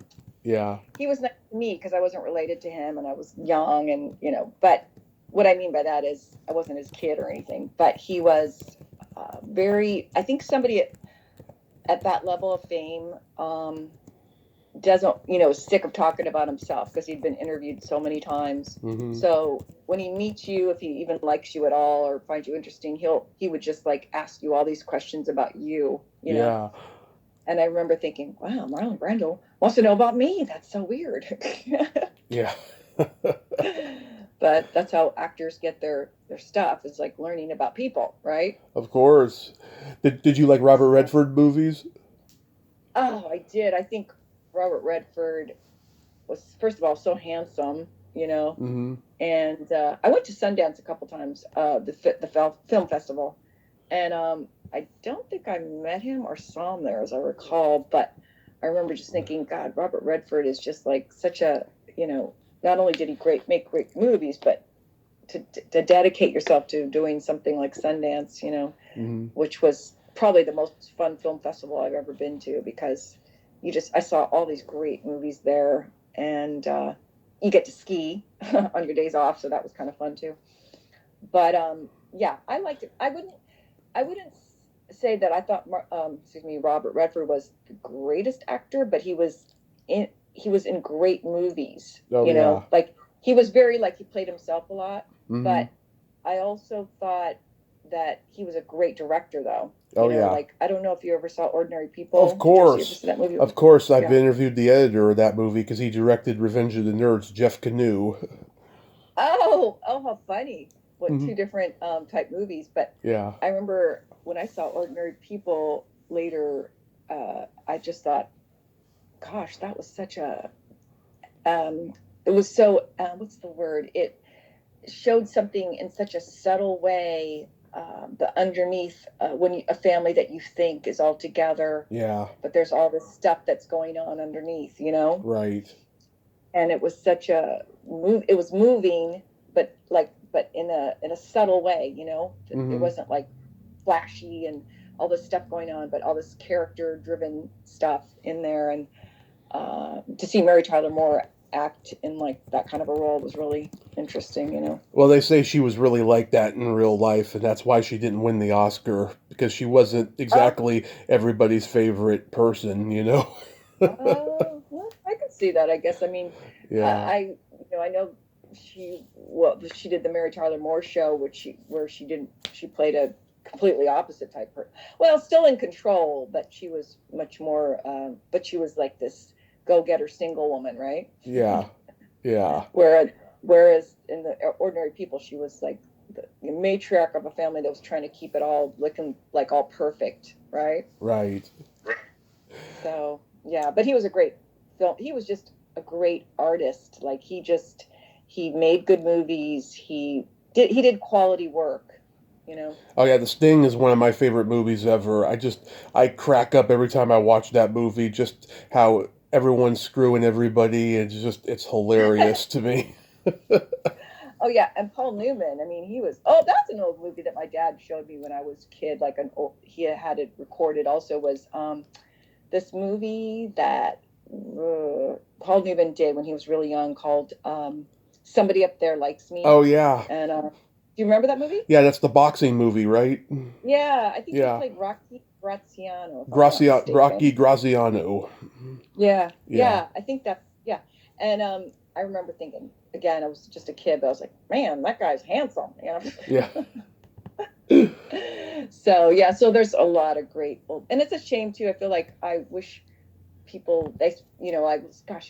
Yeah. He was nice to me because I wasn't related to him, and I was young, and But what I mean by that is I wasn't his kid or anything. But he was very. I think somebody at that level of fame doesn't, sick of talking about himself because he'd been interviewed so many times. Mm-hmm. So when he meets you, if he even likes you at all or finds you interesting, he would just like ask you all these questions about you, Yeah. And I remember thinking, wow, Marlon Brando wants to know about me. That's so weird. Yeah. But that's how actors get their stuff, is like learning about people, right? Of course. Did you like Robert Redford movies? Oh, I did. I think Robert Redford was, first of all, so handsome, Mm-hmm. And I went to Sundance a couple times, the film festival, and I don't think I met him or saw him there, as I recall. But I remember just thinking, God, Robert Redford is just like such a, not only did he make great movies, but to dedicate yourself to doing something like Sundance, Mm-hmm. which was probably the most fun film festival I've ever been to, because I saw all these great movies there, and you get to ski on your days off, so that was kind of fun too. But yeah, I liked it. I wouldn't say that I thought Robert Redford was the greatest actor, but he was in great movies. Oh, yeah. Like he was very, like, he played himself a lot. Mm-hmm. But I also thought that he was a great director, though. Oh, yeah. Like, I don't know if you ever saw Ordinary People. Of course. Did you ever see that movie? Of course, I've Yeah. interviewed the editor of that movie because he directed Revenge of the Nerds, Jeff Canoe. Oh, how funny. What, Mhm. two different type movies. But Yeah. I remember when I saw Ordinary People later, I just thought, gosh, that was such a, it was so, what's the word? It showed something in such a subtle way, the underneath, when a family that you think is all together, Yeah. but there's all this stuff that's going on underneath, Right. And it was such a it was moving, but in a subtle way, Mm-hmm. It wasn't like flashy and all this stuff going on, but all this character driven stuff in there. And to see Mary Tyler Moore act in like that kind of a role was really interesting. Well, they say she was really like that in real life, and that's why she didn't win the Oscar, because she wasn't exactly everybody's favorite person. Well, I could see that, I guess. I mean, Yeah. I know she did the Mary Tyler Moore show, where she played a completely opposite type person. Well, still in control, but she was much more. But she was like this go-getter single woman, right? Yeah. Yeah. Whereas in the Ordinary People, she was like the matriarch of a family that was trying to keep it all looking like all perfect, right? Right. So yeah, but he was a great film. He was just a great artist. Like he made good movies. He did quality work. Oh yeah, The Sting is one of my favorite movies ever. I crack up every time I watch that movie. Just how everyone's screwing everybody. It's hilarious to me. Oh yeah, and Paul Newman. I mean, he was. Oh, that's an old movie that my dad showed me when I was a kid. Like he had it recorded. Also, was this movie that Paul Newman did when he was really young, called Somebody Up There Likes Me. Oh yeah, And do you remember that movie? yeah. That's the boxing movie, right? Yeah, I think he Yeah, played Rocky Graziano, if I'm not Rocky mistaken. Graziano. Yeah, Yeah, yeah, I think that, yeah. And I remember thinking, again, I was just a kid, but I was like, man, that guy's handsome, yeah, So yeah, so there's a lot of great old, and it's a shame too. I feel like I wish people I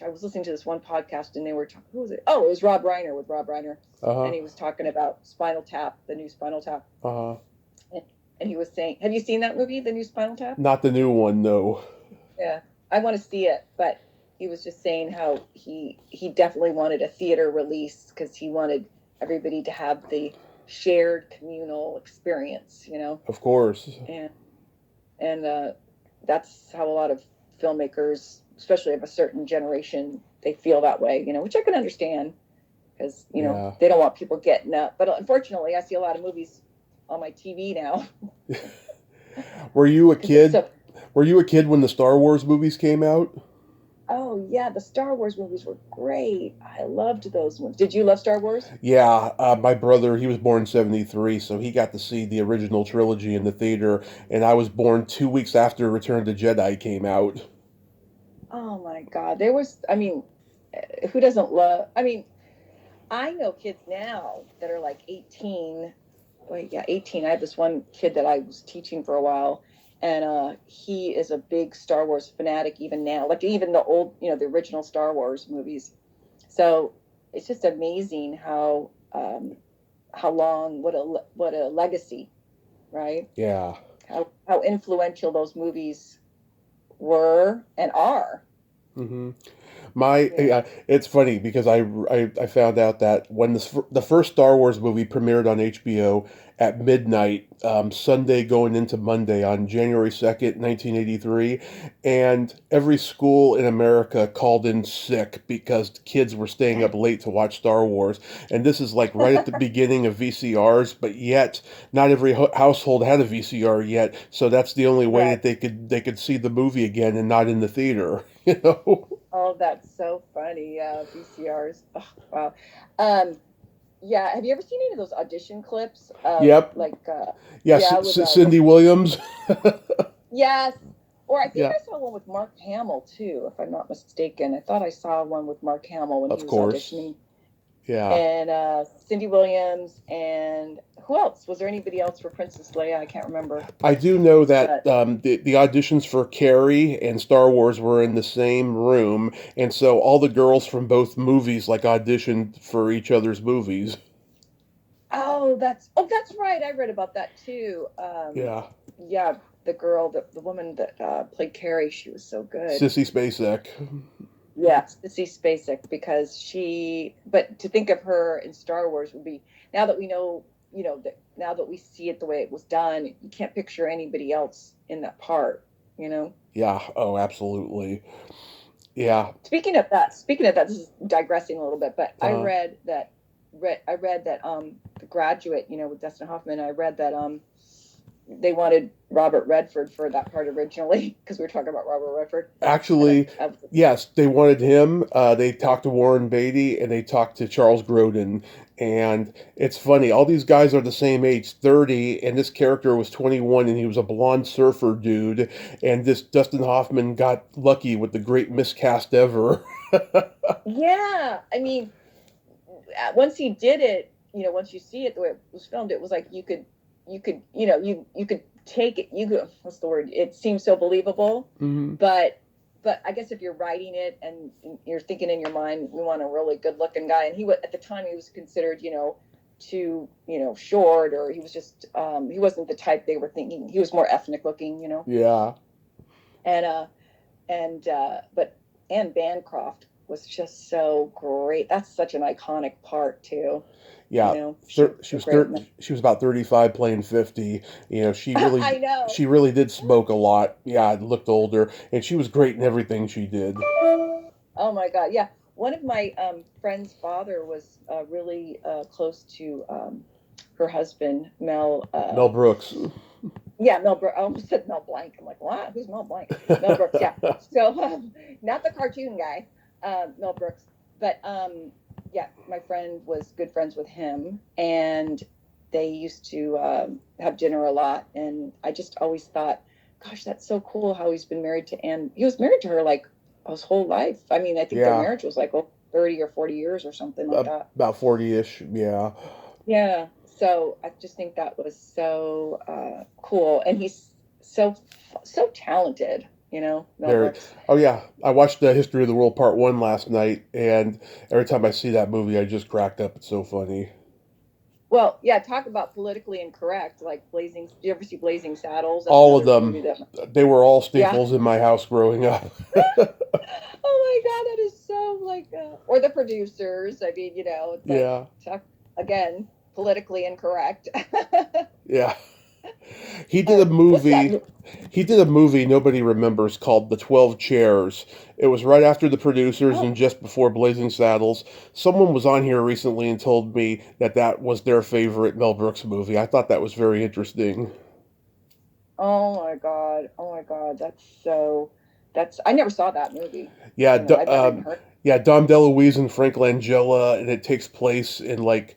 was listening to this one podcast and they were talking, who was it? Oh, it was Rob Reiner, with Rob Reiner, uh huh, and he was talking about Spinal Tap, the new Spinal Tap, uh huh. and, and he was saying, have you seen that movie, the new Spinal Tap? Not the new one, no. Yeah, I want to see it, but he was just saying how he definitely wanted a theater release because he wanted everybody to have the shared communal experience, Of course. and and that's how a lot of filmmakers, especially of a certain generation, they feel that way, which I can understand because Yeah. they don't want people getting up. But unfortunately, I see a lot of movies on my TV now. Were you a 'Cause it's kid? so, Were you a kid when the Star Wars movies came out? oh yeah, the Star Wars movies were great. I loved those ones. Did you love Star Wars? Yeah, my brother, he was born in 73, so he got to see the original trilogy in the theater, and I was born 2 weeks after Return of the Jedi came out. Oh my God, there was. I mean, who doesn't love? I mean, I know kids now that are like 18. Wait, yeah, 18. I had this one kid that I was teaching for a while, and he is a big Star Wars fanatic even now, like even the old, the original Star Wars movies. So it's just amazing how long, what a legacy, right? Yeah. How influential those movies were and are. hmm My You know. yeah, it's funny because I found out that when the first Star Wars movie premiered on HBO at midnight, Sunday going into Monday on January 2nd, 1983, and every school in America called in sick because the kids were staying up late to watch Star Wars, and this is like right at the beginning of VCRs, but yet not every household had a VCR yet, so that's the only way Right. that they could see the movie again and not in the theater, you know. Oh, that's so funny. Yeah, VCRs. Oh, wow. Um, yeah. Have you ever seen any of those audition clips of Yep. like, Yeah, yeah, with Cindy Williams. yes, or I think Yeah, I saw one with Mark Hamill too, if I'm not mistaken. I thought I saw one with Mark Hamill when he of was course. auditioning, Yeah. and Cindy Williams, and who else? Was there anybody else for Princess Leia? I can't remember, I do know that but the auditions for Carrie and Star Wars were in the same room, and so all the girls from both movies like auditioned for each other's movies. oh, that's right. I read about that too. Yeah. Yeah, the girl, the woman that played Carrie, she was so good. Sissy Spacek. Yes, to see Spacek, because but to think of her in Star Wars would be, now that we know, that now that we see it the way it was done, you can't picture anybody else in that part. Yeah. Oh, absolutely. Yeah. Speaking of that, this is digressing a little bit, but Uh, I read that The Graduate, with Dustin Hoffman, I read that they wanted Robert Redford for that part originally because we were talking about Robert Redford, and Actually, yes, they wanted him. They talked to Warren Beatty and they talked to Charles Grodin. And it's funny, all these guys are the same age, 30, and this character was 21 and he was a blonde surfer dude. And this Dustin Hoffman got lucky with the great miscast ever. yeah, I mean, once he did it, once you see it the way it was filmed, it was like you could take it. You could, what's the word? It seems so believable, hmm but I guess if you're writing it and you're thinking in your mind, we want a really good looking guy, and he was, at the time, he was considered, too, short, or he was just he wasn't the type they were thinking. He was more ethnic looking. Yeah. And but Anne Bancroft was just so great. That's such an iconic part too. Yeah, She was she so was great in that. she was about 35 playing 50. You know, I know. she really did smoke a lot. Yeah, looked older and she was great in everything she did. Oh my God, yeah. One of my friend's father was really close to her husband, Mel. Mel Brooks. Yeah, Mel Brooks. I almost said Mel Blanc. I'm like, what? Who's Mel Blanc? Mel Brooks. Yeah. So not the cartoon guy, Mel Brooks, but yeah, my friend was good friends with him, and they used to have dinner a lot. And I just always thought, gosh, that's so cool how he's been married to Anne. He was married to her like his whole life. I mean, I think their Yeah, marriage was like 30 or 40 years or something like that. about 40-ish. Yeah, Yeah. So I just think that was so cool. And he's so talented, Mel very. Brooks. Oh yeah, I watched the History of the World Part One last night, and every time I see that movie, I just cracked up. It's so funny. Well, yeah, talk about politically incorrect, like Blazing. Do you ever see Blazing Saddles? That's All of another movie them, that. they were all Yeah. staples in my house growing up. Oh my God, that is so like. Or the producers. I mean, it's like Yeah, talk again politically incorrect. yeah. He did a What's that? movie. He did a movie nobody remembers called The 12 Chairs. It was right after the producers Oh, and just before Blazing Saddles. Someone was on here recently and told me that that was their favorite Mel Brooks movie. I thought that was very interesting. oh my God. Oh my God. That's so. That's. I never saw that movie. Yeah, I've never even heard. yeah, Dom DeLuise and Frank Langella, and it takes place in like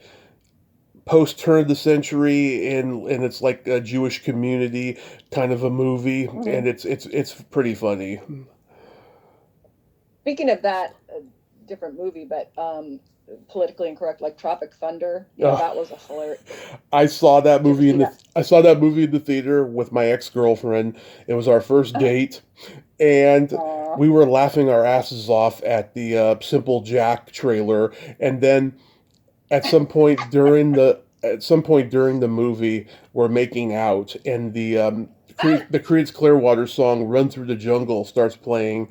post turn of the century, and it's like a Jewish community kind of a movie, Mhm. and it's pretty funny. Speaking of that, different movie, but politically incorrect, like Tropic Thunder. Oh, That was a hilarious. I saw that Did you ever movie see in the that? I saw that movie in the theater with my ex-girlfriend. It was our first date, and Aw. we were laughing our asses off at the Simple Jack trailer. And then at some point during the movie, we're making out, and the Creedence Clearwater song "Run Through the Jungle" starts playing,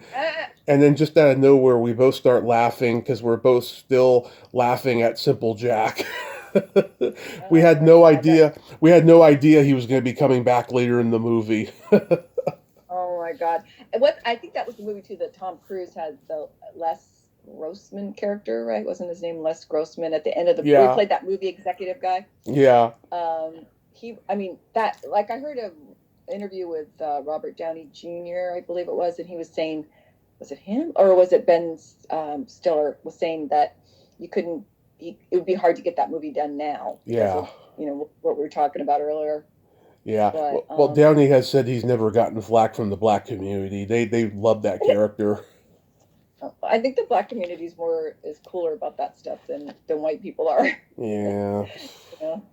and then just out of nowhere, we both start laughing because we're both still laughing at Simple Jack. we Oh had my no God, that. idea. We had no idea he was going to be coming back later in the movie. Oh my God. And what I think that was the movie too that Tom Cruise had the Les Grossman character, right? Wasn't his name Les Grossman at the end of the where he Yeah, played that movie executive guy? yeah, I mean, that like I heard an interview with Robert Downey Jr. I believe it was, and he was saying, was it him or was it Ben Stiller was saying that you couldn't, it would be hard to get that movie done now because yeah, of what we were talking about earlier. yeah. But Well, Downey has said he's never gotten flack from the black community. They love that character. I think the black community is cooler about that stuff than white people are. Yeah,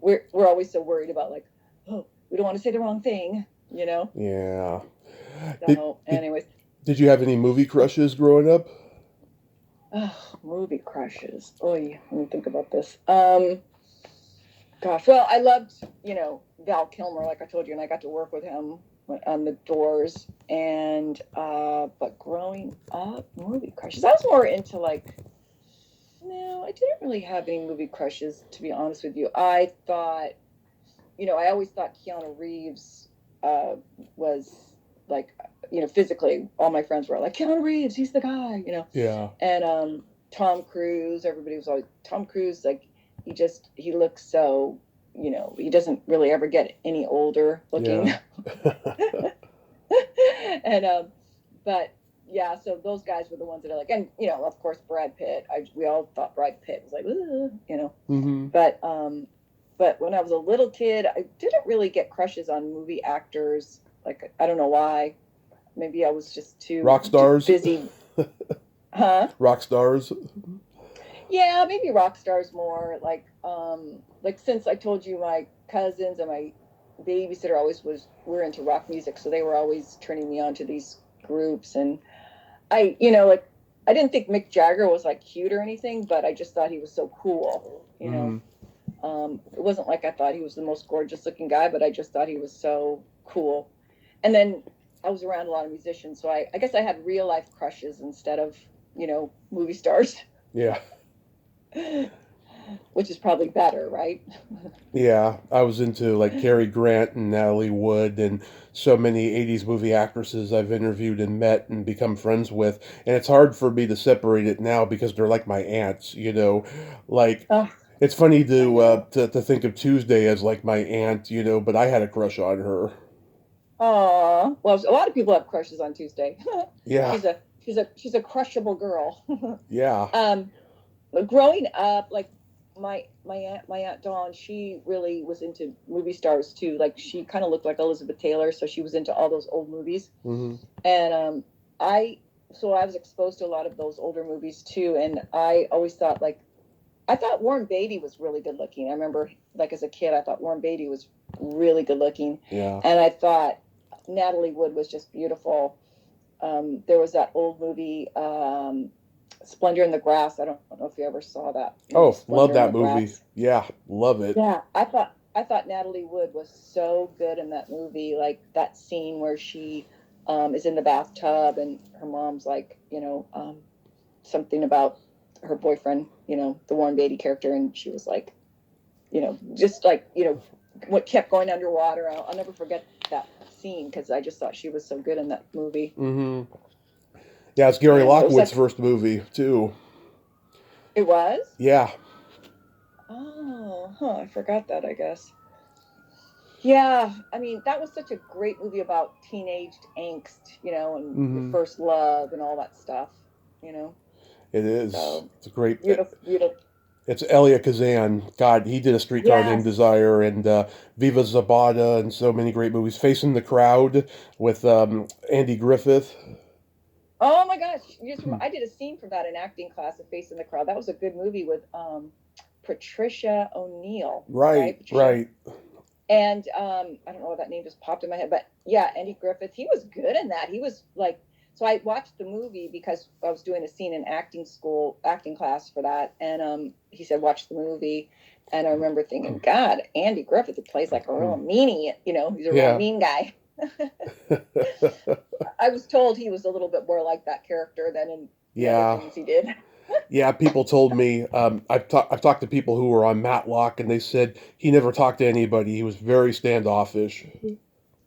We're always so worried about like, oh, we don't want to say the wrong thing, yeah. Did, So, did anyways, did you have any movie crushes growing up? oh, movie crushes. Oh, let me think about this. Gosh, well, I loved Val Kilmer, like I told you, and I got to work with him on The Doors. And but growing up, movie crushes. I was more into like. No, I didn't really have any movie crushes, to be honest with you. I thought, I always thought Keanu Reeves was like, physically, all my friends were like, Keanu Reeves, he's the guy. Yeah, And Tom Cruise, everybody was always, Tom Cruise, like, he looks so, he doesn't really ever get any older looking. yeah. And, but yeah, so those guys were the ones that are like, and, of course, Brad Pitt. We all thought Brad Pitt was like, hmm but when I was a little kid, I didn't really get crushes on movie actors. Like, I don't know why. Maybe I was just too Rock stars. busy. Huh? Rock stars. Yeah, maybe rock stars more. Like since I told you my cousins and my babysitter always were into rock music, so they were always turning me on to these groups. And like I didn't think Mick Jagger was like cute or anything, but I just thought he was so cool. hmm It wasn't like I thought he was the most gorgeous looking guy, but I just thought he was so cool. And then I was around a lot of musicians, so I guess I had real life crushes instead of, movie stars, Yeah. which is probably better, right? Yeah, I was into like Cary Grant and Natalie Wood and so many 80s movie actresses I've interviewed and met and become friends with. And it's hard for me to separate it now because they're like my aunts. Like Oh, it's funny I to know. to think of Tuesday as like my aunt, but I had a crush on her. Aw. Well, a lot of people have crushes on Tuesday. Yeah, she's a crushable girl. yeah. um, growing up, like my aunt Dawn, she really was into movie stars too. Like she kind of looked like Elizabeth Taylor, so she was into all those old movies. Mm-hmm. And I so I was exposed to a lot of those older movies too. And I always thought like I thought Warren Beatty was really good looking. I remember like as a kid, I thought Warren Beatty was really good looking. Yeah. And I thought Natalie Wood was just beautiful. There was that old movie, Splendor in the Grass. I don't know if you ever saw that movie, Oh, love Splendor in that the movie. Grass. Yeah, love it. Yeah, I thought Natalie Wood was so good in that movie. Like that scene where she is in the bathtub and her mom's like, something about her boyfriend, the Warren Beatty character, and she was like, just like, what kept going underwater. I'll never forget that scene because I just thought she was so good in that movie. Mm-hmm. Yeah, it's Gary And it was Lockwood's like, first movie too. it was? Yeah. Oh, huh, I forgot that, I guess. Yeah, I mean, that was such a great movie about teenaged angst, and your Mm-hmm. first love and all that stuff, you know. It is. So It's a great. beautiful, beautiful. It's Elia Kazan. God, he did A Streetcar Named Yes. Desire and Viva Zapata and so many great movies. Facing the Crowd with Andy Griffith. Oh my gosh, I did a scene from that in acting class of Face in the Crowd. That was a good movie with Patricia O'Neill, right? Right, Patricia. right. And I don't know why that name just popped in my head, but yeah, Andy Griffith, he was good in that. He was like, so I watched the movie because I was doing a scene in acting class for that, and he said watch the movie, and I remember thinking, God, Andy Griffith, he plays like a real meanie, he's a real Yeah. mean guy. I was told he was a little bit more like that character than in the other Yeah. things he did. Yeah, people told me I've talked to people who were on Matlock, and they said he never talked to anybody. He was very standoffish.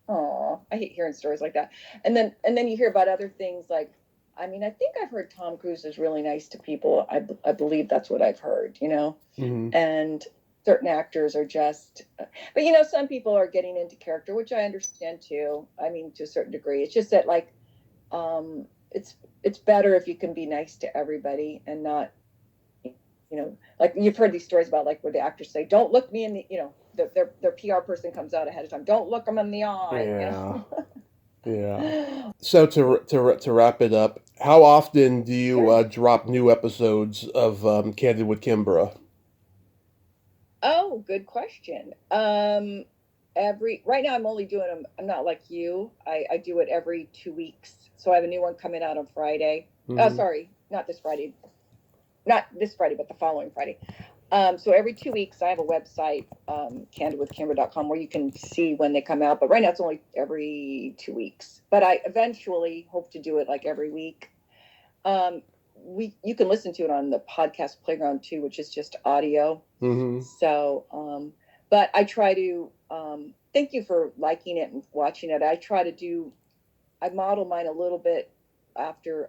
Oh, I hate hearing stories like that. And then you hear about other things like, I mean, I think I've heard Tom Cruise is really nice to people. I believe that's what I've heard. Hmm. And certain actors are just, but some people are getting into character, which I understand too. I mean, to a certain degree, it's just that like, it's better if you can be nice to everybody and not, like you've heard these stories about like where the actors say, "Don't look me in the," their PR person comes out ahead of time. Don't look them in the eye. Yeah, yeah. So to wrap it up, how often do you Sure. drop new episodes of Candid with Kimbra? Oh, good question. Every right now I'm only doing them. I'm not like you. I do it every 2 weeks. So I have a new one coming out on Friday. Oh, Hmm. sorry, not this Friday. Not this Friday, but the following Friday. So every 2 weeks, I have a website, candidwithkimbra.com, where you can see when they come out. But right now, it's only every 2 weeks. But I eventually hope to do it like every week. Um, you can listen to it on the podcast playground too, which is just audio. Hmm. So, but I try to. Thank you for liking it and watching it. I model mine a little bit after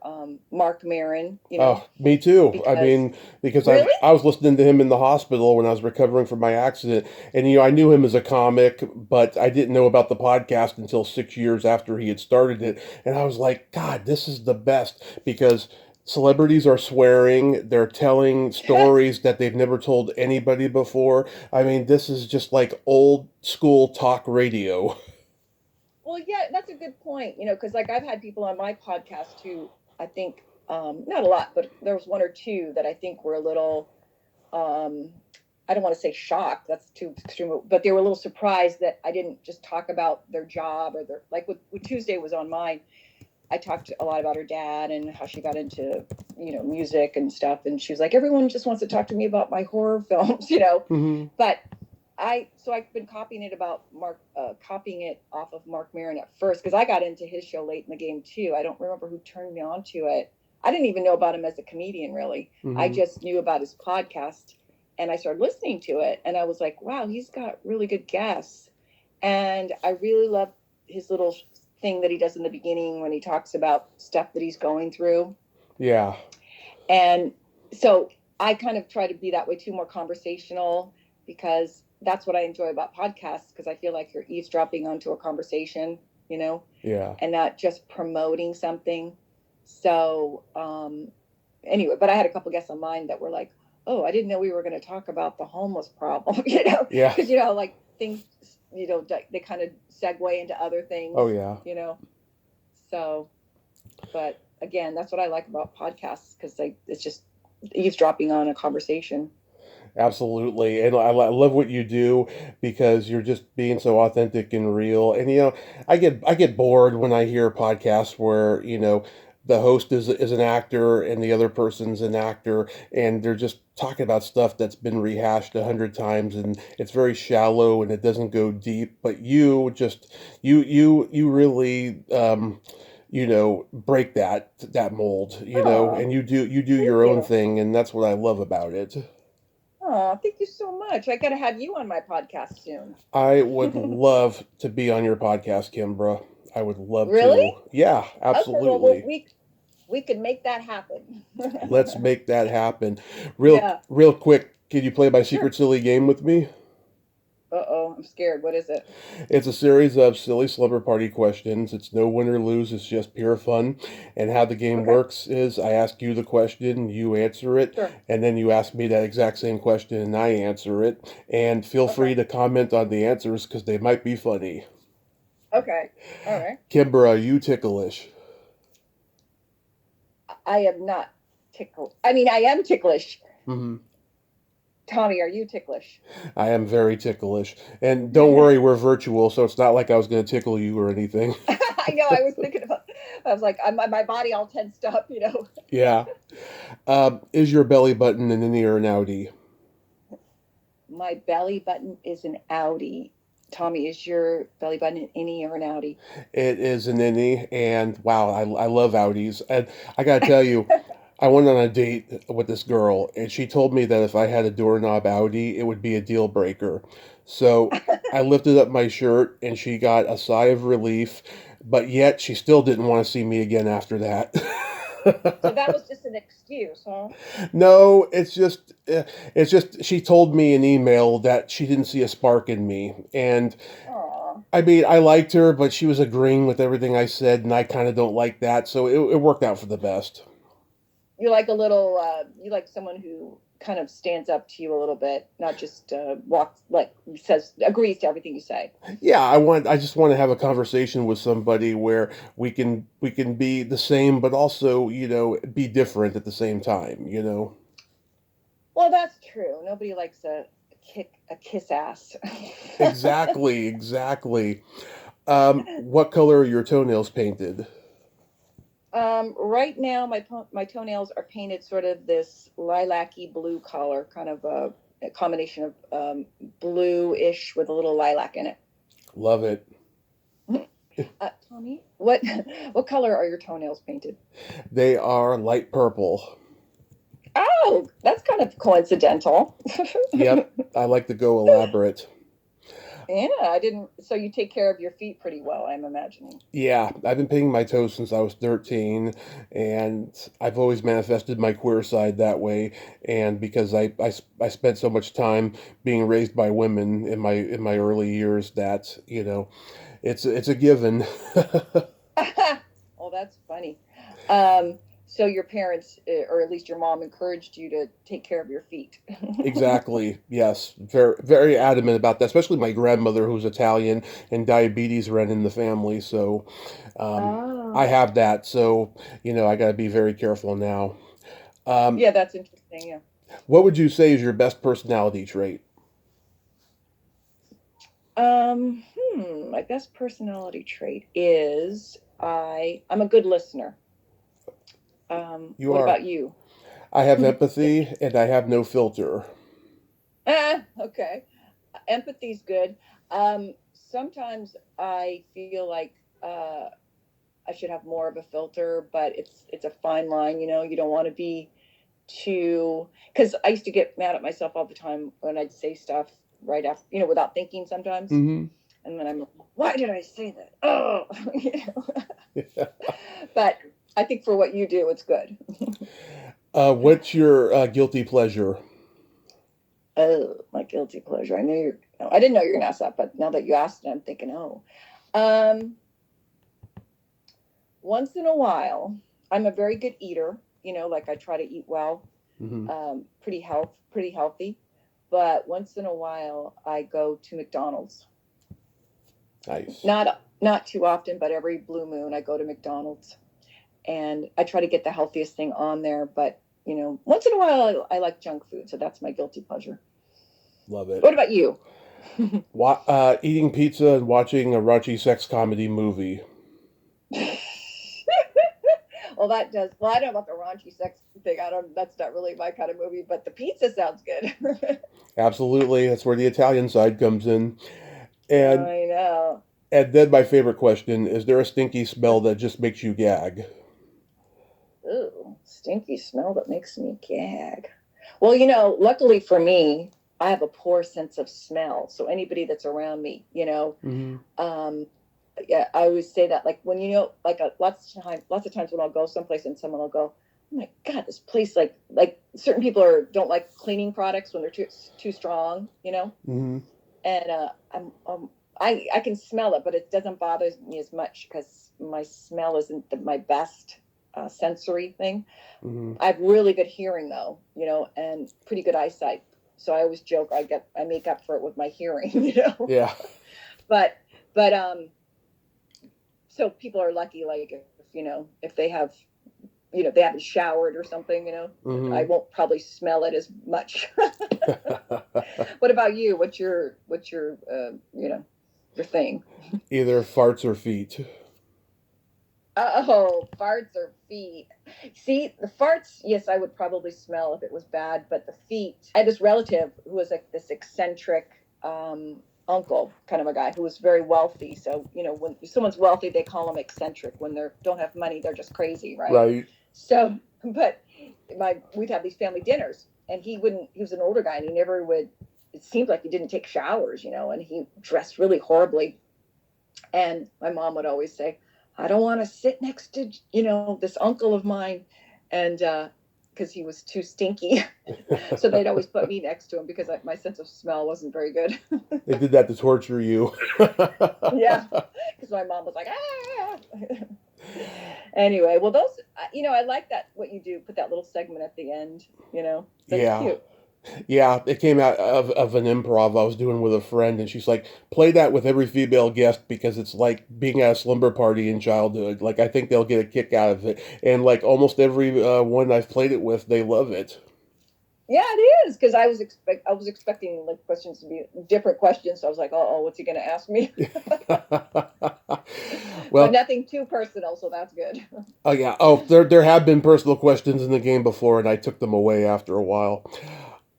Mark Maron, Oh, me too. I because mean, because really, I was listening to him in the hospital when I was recovering from my accident, and I knew him as a comic, but I didn't know about the podcast until 6 years after he had started it, and I was like, God, this is the best because celebrities are swearing, they're telling stories that they've never told anybody before. I mean, this is just like old school talk radio. well, yeah, that's a good point. Because like I've had people on my podcast who I think not a lot, but there was one or two that I think were a little. Um, I don't want to say shocked. That's too extreme, but they were a little surprised that I didn't just talk about their job or their like. With Tuesday was on mine. I talked a lot about her dad and how she got into music and stuff, and she was like, everyone just wants to talk to me about my horror films. Hmm. But I've been copying it off of Mark Maron at first because I got into his show late in the game too. I don't remember who turned me on to it. I didn't even know about him as a comedian really. I Hmm. just knew about his podcast, and I started listening to it, and I was like, wow, he's got really good guests, and I really love his little thing that he does in the beginning when he talks about stuff that he's going through, Yeah. and so I kind of try to be that way too, more conversational, because that's what I enjoy about podcasts, because I feel like you're eavesdropping onto a conversation, Yeah. and not just promoting something. So, anyway, but I had a couple guests on mine that were like, oh, I didn't know we were going to talk about the homeless problem, Yeah. because, like things, they kind of segue into other things, Oh, yeah. So, but again, that's what I like about podcasts, because it's just eavesdropping on a conversation. Absolutely. And I love what you do because you're just being so authentic and real. And I get bored when I hear podcasts where, the host is an actor and the other person's an actor and they're just talking about stuff that's been rehashed 100 times and it's very shallow and it doesn't go deep. But you really break that mold, Oh, and you do thank your own you. thing, and that's what I love about it. Oh, thank you so much. I got to have you on my podcast soon. I would love to be on your podcast, Kimbra. I would love Really? to. Yeah, Okay. Well, absolutely. we could make that happen. Let's make that happen. Real, Yeah. real quick. Can you play my Sure. secret silly game with me? Uh-oh, I'm scared. What is it? It's a series of silly slumber party questions. It's no win or lose. It's just pure fun. And how the game Okay. works is I ask you the question, you answer it, Sure. and then you ask me that exact same question and I answer it. And feel free Okay. to comment on the answers because they might be funny. Okay. All right. Kimbra, are you ticklish? I am not tickled. I mean, I am ticklish. Hmm. Tommy, are you ticklish? I am very ticklish. And don't worry, we're virtual, so it's not like I was going to tickle you or anything. I know. I was thinking about. I was like, my body all tensed up. Yeah. Is your belly button an innie or an outie? My belly button is an outie. Tommy, is your belly button an innie or an outie? It is an innie, and wow, I love outies. And I got to tell you, I went on a date with this girl, and she told me that if I had a doorknob outie, it would be a deal breaker. So I lifted up my shirt, and she got a sigh of relief, but yet she still didn't want to see me again after that. So that was just an excuse, huh? No, it's just she told me in email that she didn't see a spark in me, and Aw. I mean I liked her, but she was agreeing with everything I said, and I kind of don't like that, so it worked out for the best. You like a little. You like someone who kind of stands up to you a little bit, not just walks like agrees to everything you say. Yeah, I just want to have a conversation with somebody where we can be the same, but also be different at the same time. Well, that's true. Nobody likes a kiss ass. Exactly, exactly. What color are your toenails painted? Right now, my toenails are painted sort of this lilac-y blue color, kind of a combination of blue-ish with a little lilac in it. Love it. Tommy, what color are your toenails painted? They are light purple. Oh, that's kind of coincidental. Yep, I like to go elaborate. Yeah, I didn't. So you take care of your feet pretty well, I'm imagining. Yeah, I've been painting my toes since I was 13, and I've always manifested my queer side that way. And because I spent so much time being raised by women in my early years, that it's a given. Oh, that's funny. Um, so your parents, or at least your mom, encouraged you to take care of your feet. Exactly. Yes. Very, very adamant about that, especially my grandmother, who's Italian, and diabetes ran in the family. So I Oh, have that. So, I got to be very careful now. Um, yeah, that's interesting. Yeah. what would you say is your best personality trait? My best personality trait is I'm a good listener. You What are. about you? I have empathy and I have no filter. Okay. Empathy's good. Sometimes I feel like I should have more of a filter, but it's a fine line. You don't want to be too, because I used to get mad at myself all the time when I'd say stuff right after, without thinking sometimes. Hmm. And then I'm like, why did I say that? Oh, but I think for what you do, it's good. What's your guilty pleasure? Oh, my guilty pleasure. I didn't know you were going to ask that, but now that you asked it, I'm thinking, oh. Um, Once in a while, I'm a very good eater, like I try to eat well. Pretty healthy. But once in a while, I go to McDonald's. Nice. Not too often, but every blue moon, I go to McDonald's, and I try to get the healthiest thing on there. But once in a while, I like junk food, so that's my guilty pleasure. Love it. What about you? Eating pizza and watching a raunchy sex comedy movie. Well, I don't know about the raunchy sex thing. That's not really my kind of movie, but the pizza sounds good. Absolutely. That's where the Italian side comes in. And I know. And then my favorite question, is there a stinky smell that just makes you gag? Ooh, stinky smell that makes me gag. Well, luckily for me, I have a poor sense of smell. So anybody that's around me, yeah, I always say that, like, when lots of times when I'll go someplace and someone will go, "Oh my God, this place," like certain people don't like cleaning products when they're too strong, Mm-hmm. And I can smell it, but it doesn't bother me as much because my smell isn't my best sensory thing. Mm-hmm. I have really good hearing though, and pretty good eyesight. So I always joke I make up for it with my hearing, Yeah. But so people are lucky, like if they have, they haven't showered or something, Mm-hmm. I won't probably smell it as much. What about you? What's your your thing? Either farts or feet. Oh, farts or feet. See, the farts, yes, I would probably smell if it was bad, but the feet. I had this relative who was like this eccentric uncle kind of a guy who was very wealthy. So, when someone's wealthy, they call them eccentric. When they don't have money, they're just crazy, right? Right. So, but we'd have these family dinners, and he was an older guy, and he never would, it seemed like he didn't take showers, and he dressed really horribly. And my mom would always say, "I don't want to sit next to, this uncle of mine." And, because he was too stinky. So they'd always put me next to him because my sense of smell wasn't very good. They did that to torture you. Yeah. Because my mom was like, "Ah." Anyway, well, those, I like that, what you do, put that little segment at the end, that's Yeah. cute. Yeah, it came out of an improv I was doing with a friend, and she's like, play that with every female guest because it's like being at a slumber party in childhood. Like, I think they'll get a kick out of it. And like almost every one I've played it with, they love it. Yeah, it is, because I was expecting like questions to be different questions. So I was like, "Oh, what's he going to ask me?" Well, but nothing too personal, so that's good. oh yeah. Oh, there have been personal questions in the game before, and I took them away after a while.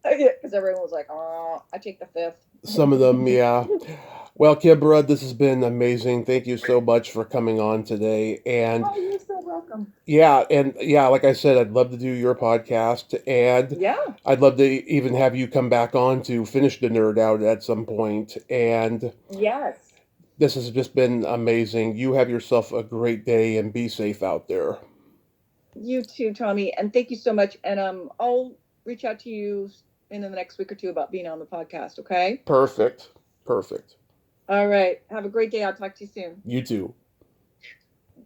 Because everyone was like, "Oh, I take the fifth." Some of them, yeah. Well, Kimbra, this has been amazing. Thank you so much for coming on today. And Oh, you're so welcome. yeah, like I said, I'd love to do your podcast, and Yeah. I'd love to even have you come back on to finish the nerd out at some point. And Yes. this has just been amazing. You have yourself a great day and be safe out there. You too, Tommy, and thank you so much. And I'll reach out to you in the next week or two about being on the podcast. Okay. Perfect. All right. Have a great day. I'll talk to you soon. You too.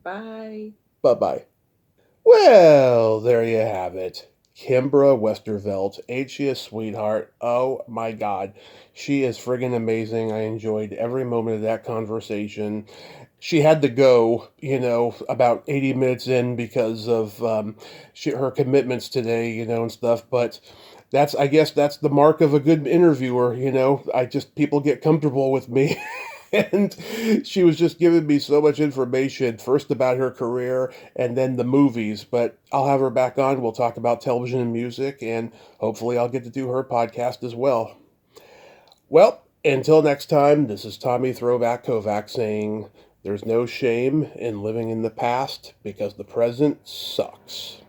Bye. Bye-bye. Well, there you have it. Kimbra Westervelt. Ain't she a sweetheart? Oh my God. She is friggin' amazing. I enjoyed every moment of that conversation. She had to go, about 80 minutes in because of her commitments today, and stuff. But I guess that's the mark of a good interviewer, people get comfortable with me. And she was just giving me so much information, first about her career and then the movies. But I'll have her back on. We'll talk about television and music, and hopefully I'll get to do her podcast as well. Well, until next time, this is Tommy Throwback Kovac saying, there's no shame in living in the past because the present sucks.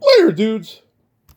Later, dudes!